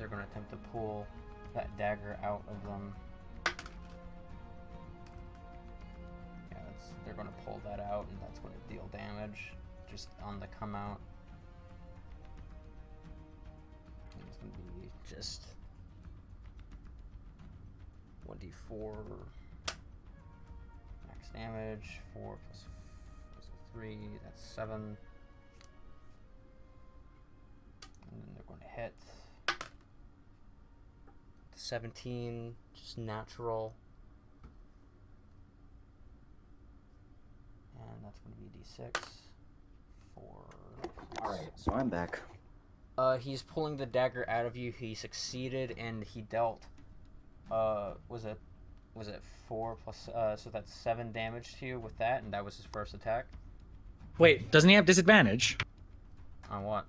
they're going to attempt to pull that dagger out of them. Yeah, they're going to pull that out, and that's going to deal damage just on the come out. And it's going to be just 1d4 max damage. 4 plus 3, that's 7. And then they're going to hit 17, just natural. And that's going to be d6 for... Alright, so I'm back. He's pulling the dagger out of you. He succeeded, and he dealt, was it 4 plus, so that's 7 damage to you with that, and that was his first attack. Wait, doesn't he have disadvantage? On what?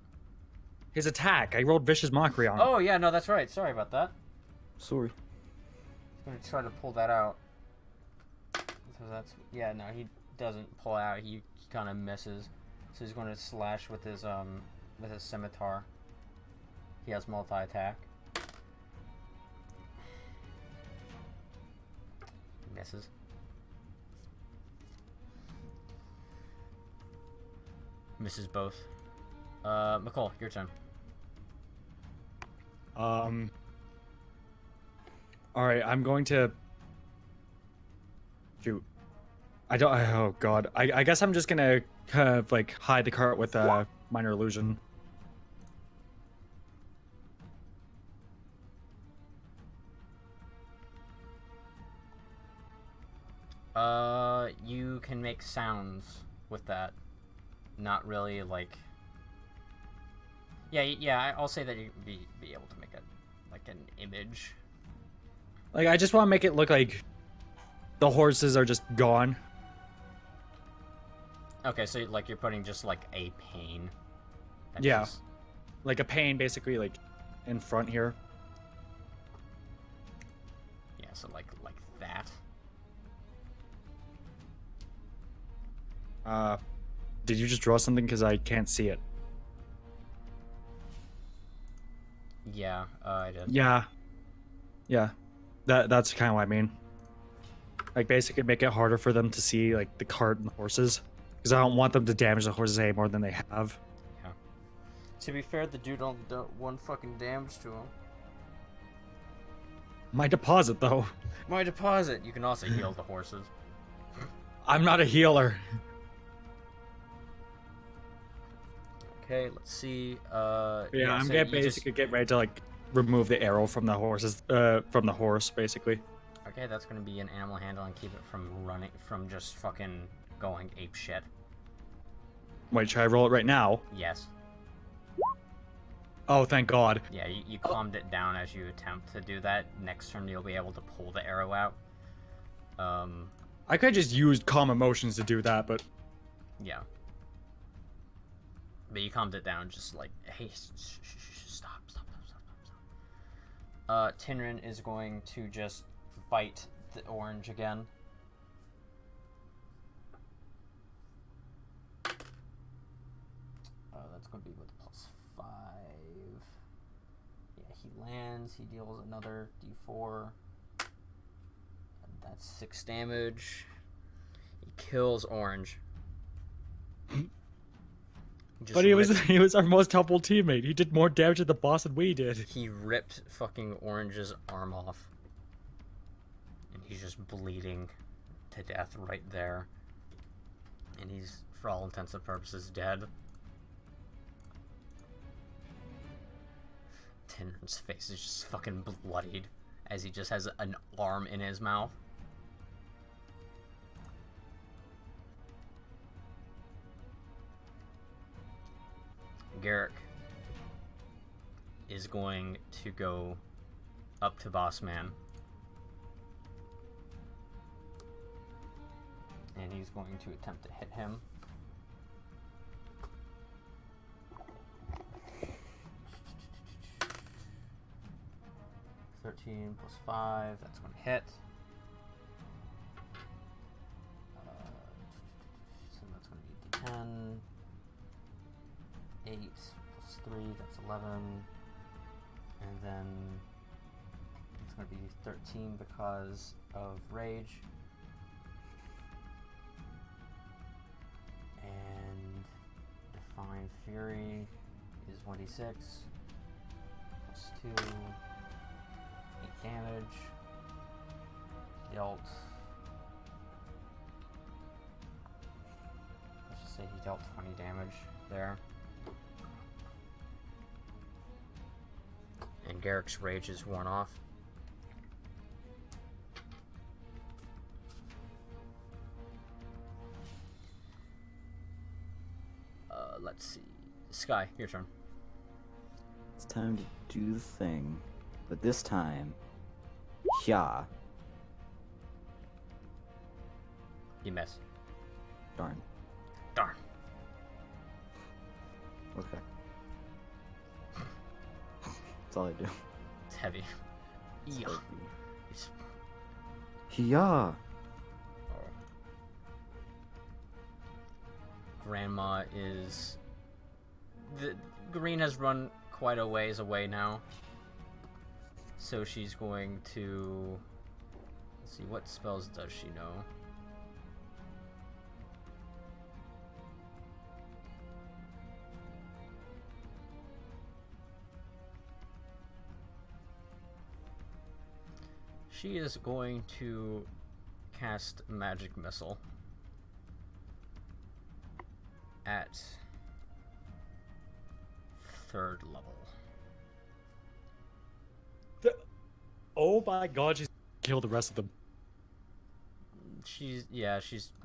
His attack. I rolled Vicious Mockery on him. Oh, yeah, no, that's right. Sorry about that. Sorry. He's going to try to pull that out. So that's, yeah, no, he doesn't pull out. He kind of misses. So he's going to slash with his scimitar. He has multi-attack. Misses. Misses both. Miqol, your turn. Alright, I'm going to... Shoot. I don't... Oh, God. I guess I'm just gonna kind of, like, hide the cart with a minor illusion. You can make sounds with that. Not really, like... Yeah, I'll say that you'd be able to make an image. Like, I just want to make it look like the horses are just gone. Okay, so, like, you're putting just, like, a pane. Yeah. Just... Like a pane, basically, like, in front here. Yeah, so, like that. Did you just draw something? Because I can't see it. Yeah, I did. Yeah. That's kind of what I mean. Like, basically make it harder for them to see, like, the cart and the horses. Because I don't want them to damage the horses any more than they have. Yeah. To be fair, the dude only done 1 fucking damage to him. My deposit, though. My deposit! You can also heal the horses. I'm not a healer. Okay, let's see. Yeah, I'm gonna basically get ready to, like, remove the arrow from the horses, from the horse, basically. Okay, that's gonna be an animal handle and keep it from running, from just fucking going ape shit. Wait, should I roll it right now? Yes. Oh, thank God. Yeah, you calmed it down as you attempt to do that. Next turn, you'll be able to pull the arrow out. I could have just used calm emotions to do that, but... Yeah. But you calmed it down, just like, hey, stop. Tinrin is going to just bite the orange again. That's going to be with +5. Yeah, he lands. He deals another d4. And that's 6 damage. He kills orange. But he was our most helpful teammate. He did more damage to the boss than we did. He ripped fucking Orange's arm off. And he's just bleeding to death right there. And he's, for all intents and purposes, dead. Tinrin's face is just fucking bloodied as he just has an arm in his mouth. Garrick is going to go up to Boss Man. And he's going to attempt to hit him. +13 +5, that's going to hit. So that's going to be D10. 8 +3, that's 11. And then it's going to be 13 because of rage. And Divine Fury is 1d6 plus 2, 8 damage. Dealt. Let's just say he dealt 20 damage there. And Garrick's rage is worn off. Let's see. Skye, your turn. It's time to do the thing, but this time, yeah. You miss. Darn. Darn. Okay. That's all I do. It's heavy. Yeah. It's- Yeah. Grandma is... The Green has run quite a ways away now. So she's going to... Let's see, what spells does she know? She is going to cast Magic Missile at 3rd level. Oh my god, she's killed the rest of them. She's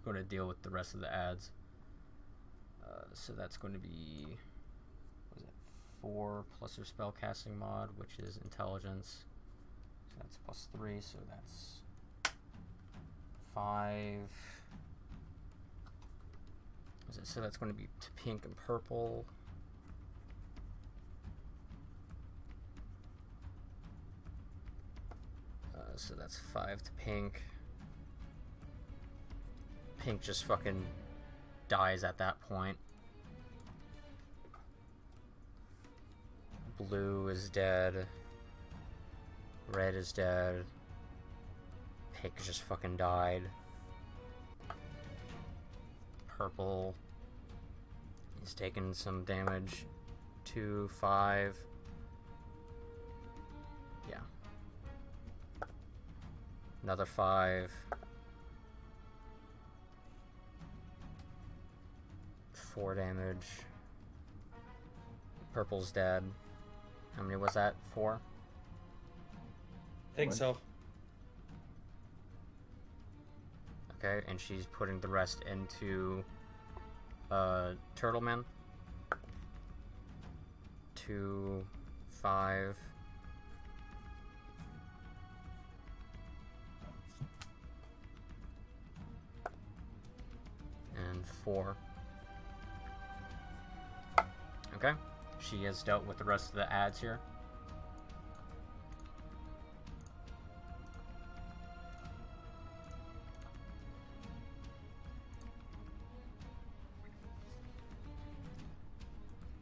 going to deal with the rest of the ads. So that's going to be, what is it, 4 plus her spellcasting mod, which is intelligence. So that's plus 3, so that's 5. So that's going to be to pink and purple. So that's 5 to pink. Pink just fucking dies at that point. Blue is dead. Red is dead. Pink just fucking died. Purple is taking some damage. 2, 5. Yeah. Another 5. 4 damage. Purple's dead. How many was that? 4? I think so. Okay, and she's putting the rest into Turtleman. 2, 5. And 4. Okay, she has dealt with the rest of the ads here.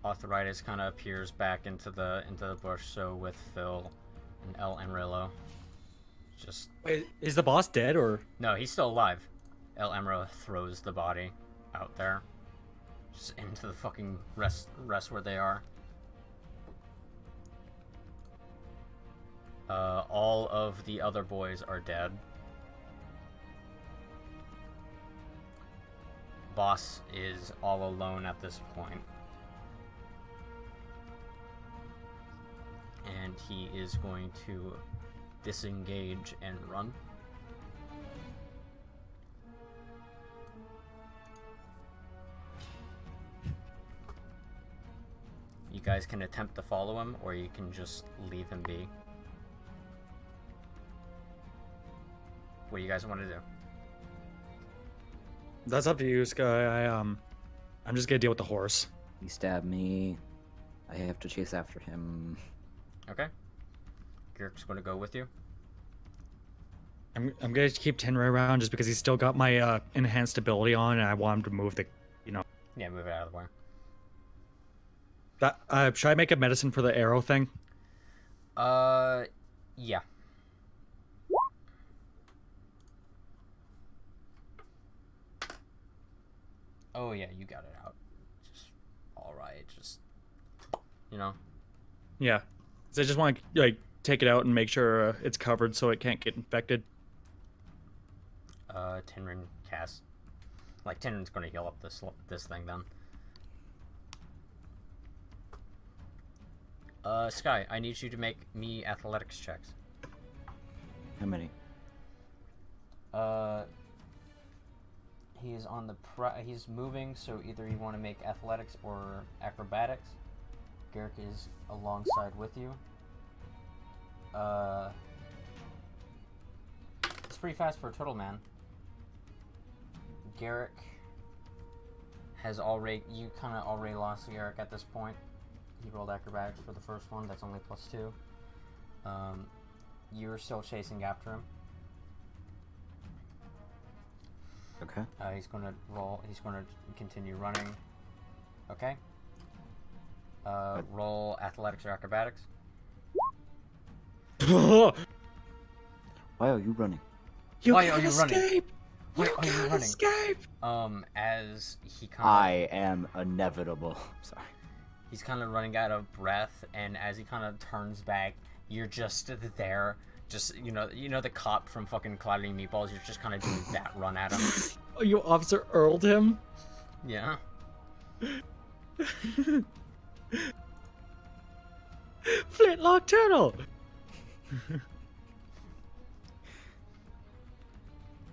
Arthuritis kind of appears back into the bush, so with Phil and El Amarillo. Just Wait, is the boss dead or? no, he's still alive. El Amarillo throws the body out there, just into the fucking rest where they are. All of the other boys are dead. Boss is all alone at this point. And he is going to disengage and run. You guys can attempt to follow him, or you can just leave him be. What do you guys want to do? That's up to you, Skye. I'm just gonna deal with the horse. He stabbed me. I have to chase after him. Okay. Girk's going to go with you. I'm gonna keep Tenra around just because he's still got my enhanced ability on, and I want him to move the, Yeah, move it out of the way. That should I make a medicine for the arrow thing? Yeah. Oh yeah, you got it out. Just all right. Just Yeah. So I just want to like take it out and make sure it's covered so it can't get infected. Tinrin cast. Like Tinrin's gonna heal up this thing then. Skye, I need you to make me athletics checks. How many? He is on the he's moving, so either you want to make athletics or acrobatics. Garrick is alongside with you. It's pretty fast for a turtle man. Garrick has already already lost Garrick at this point. He rolled acrobatics for the first one. That's only +2. You're still chasing after him. Okay. He's gonna roll. He's gonna continue running. Okay. Roll athletics or acrobatics. You Why are you running? Why can't are you running? escape. Why You are you can't running? escape. As he I am inevitable. Sorry. he's kind of running out of breath, and as he kind of turns back, you're just there. Just you know the cop from fucking Cloudy Meatballs. You're just kind of doing that run at him. Oh, you Officer Earled him. Yeah. Flintlock turtle.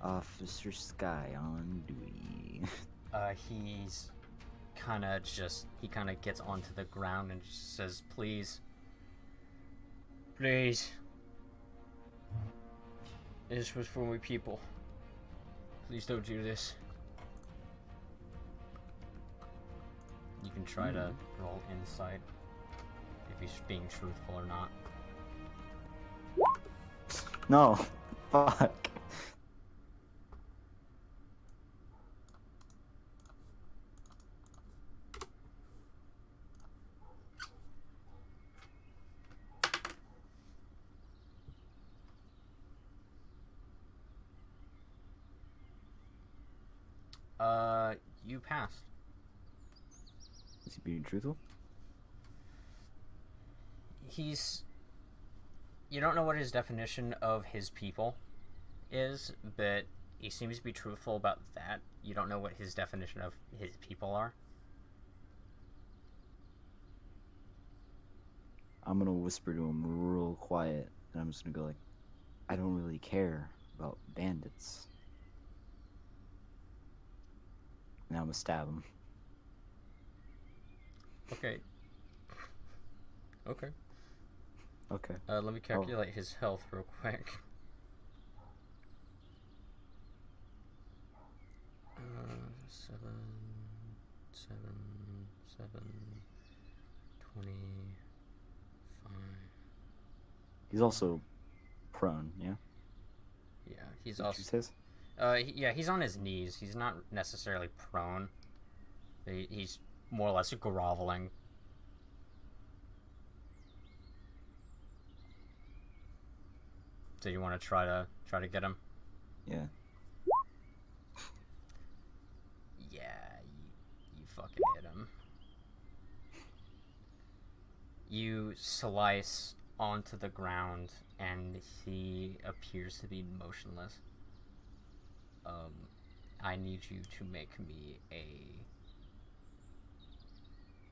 Officer Skye on duty. He's kind of gets onto the ground and just says, "Please, please. This was for my people. Please don't do this." You can try to roll insight if he's being truthful or not. No. Fuck. You passed. Is he being truthful? You don't know what his definition of his people is, but he seems to be truthful about that. You don't know what his definition of his people are. I'm gonna whisper to him real quiet, and I'm just gonna go like, I don't really care about bandits. And I'm gonna stab him. Okay. Okay. Okay. Let me calculate his health real quick. 7, 25. He's also prone, yeah? Yeah, he's What also. you says? Yeah, he's on his knees. He's not necessarily prone. He's more or less groveling. So you want to try to get him? Yeah. Yeah, you fucking hit him. You slice onto the ground, and he appears to be motionless. I need you to make me a...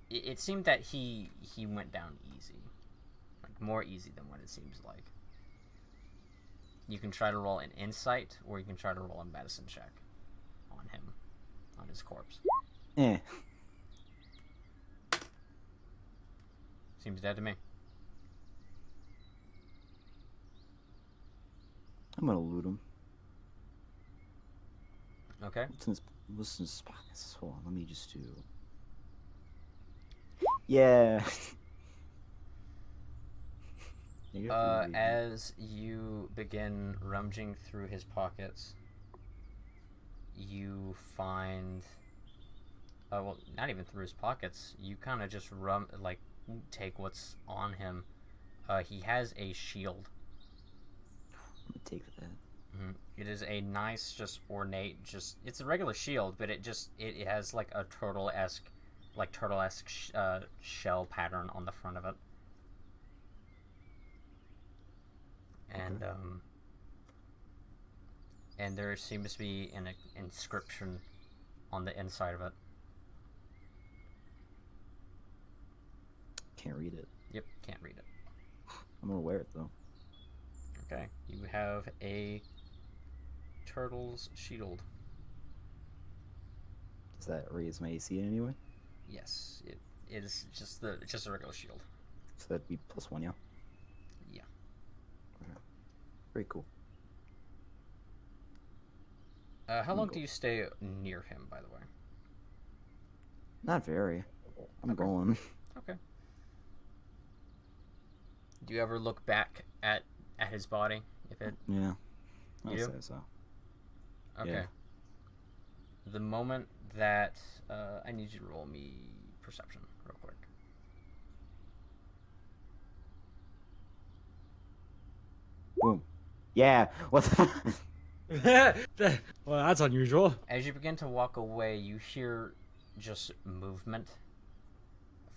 It seemed that he went down easy. Like, more easy than what it seems like. You can try to roll an insight, or you can try to roll a medicine check on him, on his corpse. Eh. Seems dead to me. I'm gonna loot him. Okay. What's in his pockets? Hold on, let me just do... Yeah. As you begin rummaging through his pockets, you find... well, not even through his pockets. You kind of just take what's on him. He has a shield. I'm gonna take that. It is a nice, just ornate, it's a regular shield, but it has like a turtle-esque shell pattern on the front of it. And and there seems to be an inscription on the inside of it. Can't read it. Yep, can't read it. I'm gonna wear it though. Okay, you have a turtle's shield. Does that raise my AC in any way? Yes, it is just a regular shield. So that'd be +1, yeah? Yeah. Okay. Very cool. How long do you stay near him, by the way? Not very. I'm going. Okay. Do you ever look back at his body? If it Yeah. I'll You do? say so. okay. Yeah. The moment that I need you to roll me perception real quick. Boom. Yeah. What the Well, that's unusual. As you begin to walk away, you hear just movement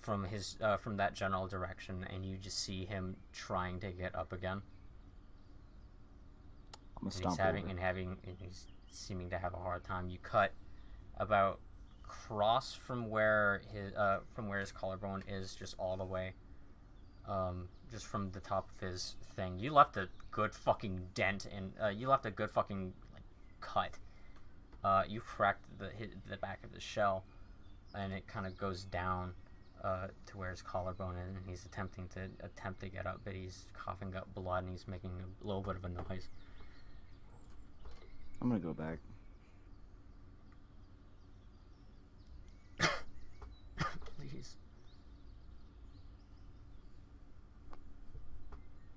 from his from that general direction, and you just see him trying to get up again. I'm gonna And stomp and he's seeming to have a hard time. You cut about cross from where his collarbone is, just all the way, just from the top of his thing. You left a good fucking dent, and you left a good fucking cut. You cracked the back of the shell, and it kind of goes down to where his collarbone is, and he's attempting to get up, but he's coughing up blood, and he's making a little bit of a noise. I'm gonna go back. Please.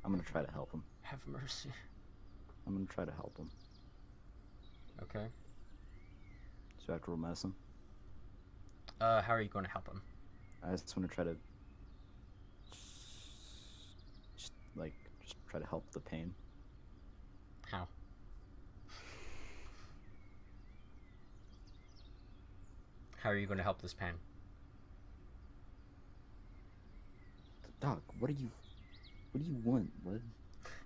I'm gonna try to help him. Have mercy. I'm gonna try to help him. Okay. So I have to roll medicine. How are you going to help him? I just want to try to just try to help the pain. How? How are you going to help this pain? Doc, what do you want? What?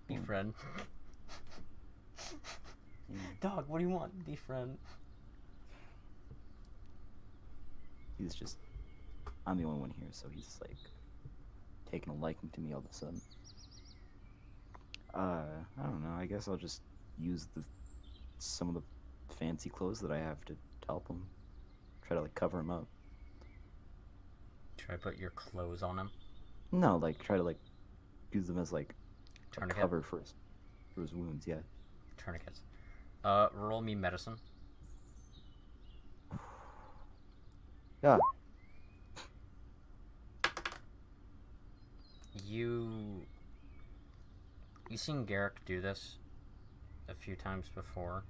Befriend. Yeah. Dog, what do you want? Befriend. He's just, I'm the only one here, so he's like taking a liking to me all of a sudden. I don't know. I guess I'll just use some of the fancy clothes that I have to help him. Try to like cover him up. Try to put your clothes on him. No, like try to like use them as like a Tourniquet. cover for his wounds. Yeah. Tourniquets. Roll me medicine. Yeah. You've seen Garrick do this a few times before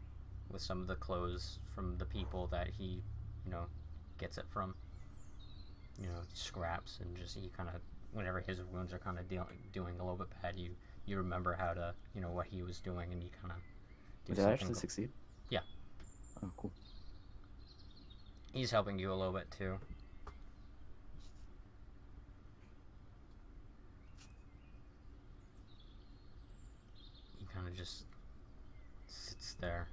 with some of the clothes from the people that he, gets it from. Scraps, and just he kind of, whenever his wounds are kind of doing a little bit bad, you remember how to, what he was doing, and you kind of do Did I something. actually succeed? Yeah. Oh, cool. He's helping you a little bit too. He kind of just sits there.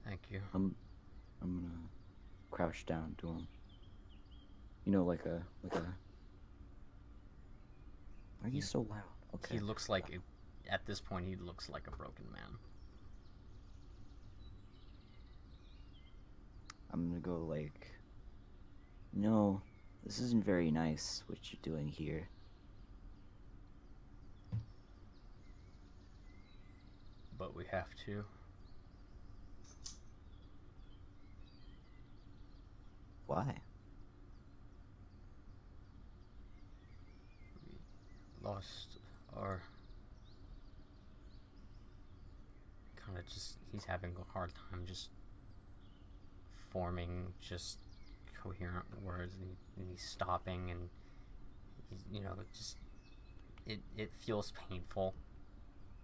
Thank you. I'm gonna crouch down to him. Like a. Why are you so loud? Okay. He looks like, at this point, he looks like a broken man. I'm gonna go like. No, this isn't very nice. What you're doing here. But we have to. Why? We lost our... kind of just... He's having a hard time just forming just incoherent words, and he's stopping, and he's, just it feels painful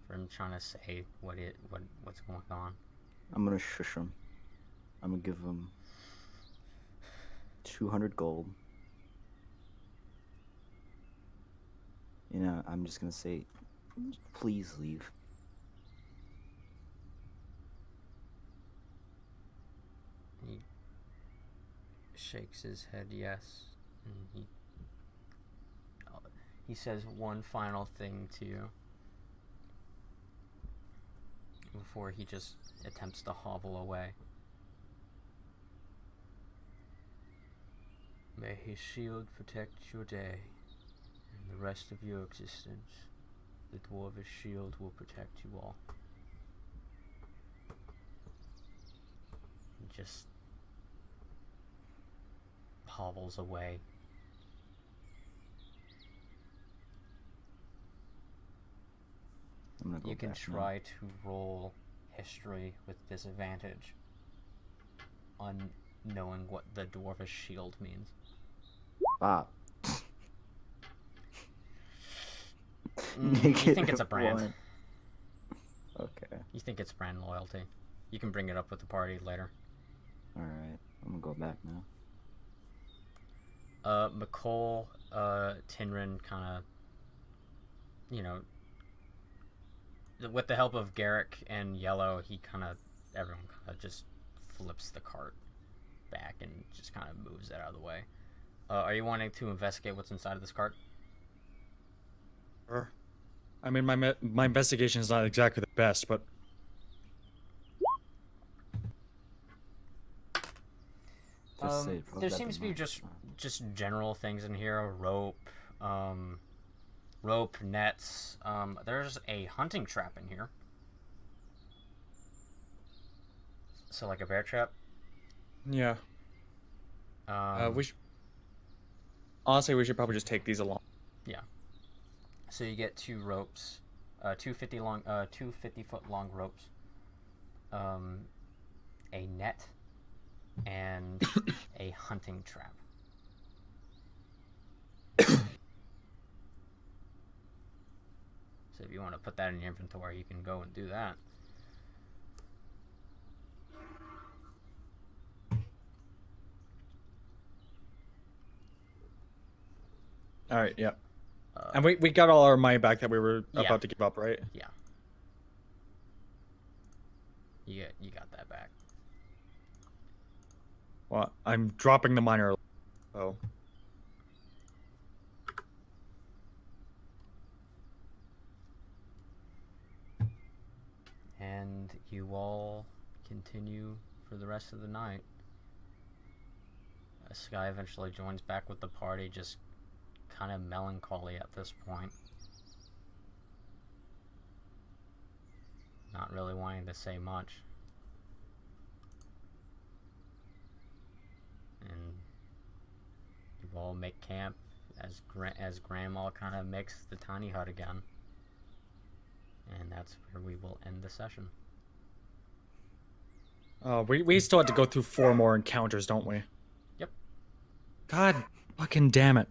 for him trying to say what's going on. I'm gonna shush him. I'm gonna give him 200 gold. I'm just gonna say, please leave. He shakes his head yes, and he says one final thing to you before he just attempts to hobble away. May his shield protect your day and the rest of your existence. The dwarvish shield will protect you all. He just hobbles away. I'm gonna go You can back now. try to roll history with disadvantage on knowing what the dwarvish shield means. Bob. You think it's a brand. -1. Okay. You think it's brand loyalty. You can bring it up with the party later. Alright. I'm gonna go back now. Miqol, Tinrin kind of, with the help of Garrick and Yellow, everyone kind of just flips the cart back and just kind of moves it out of the way. Are you wanting to investigate what's inside of this cart? Sure. I mean, my investigation is not exactly the best, but There seems to be just general things in here. Rope, nets. There's a hunting trap in here. So like a bear trap. yeah. Honestly, we should probably just take these along. Yeah. So you get 2 ropes, 2 50-foot long ropes, a net, and a hunting trap. So if you want to put that in your inventory, you can go and do that. All right, yeah. And we got all our money back that we were Yeah. about to give up, right? Yeah. You got that back. Well, I'm dropping the miner. Oh. And you all continue for the rest of the night. Skye eventually joins back with the party, just kind of melancholy at this point. Not really wanting to say much. And you all make camp as Grandma kind of makes the tiny hut again. And that's where we will end the session. We still have to go through 4 more encounters, don't we? Yep. God fucking damn it.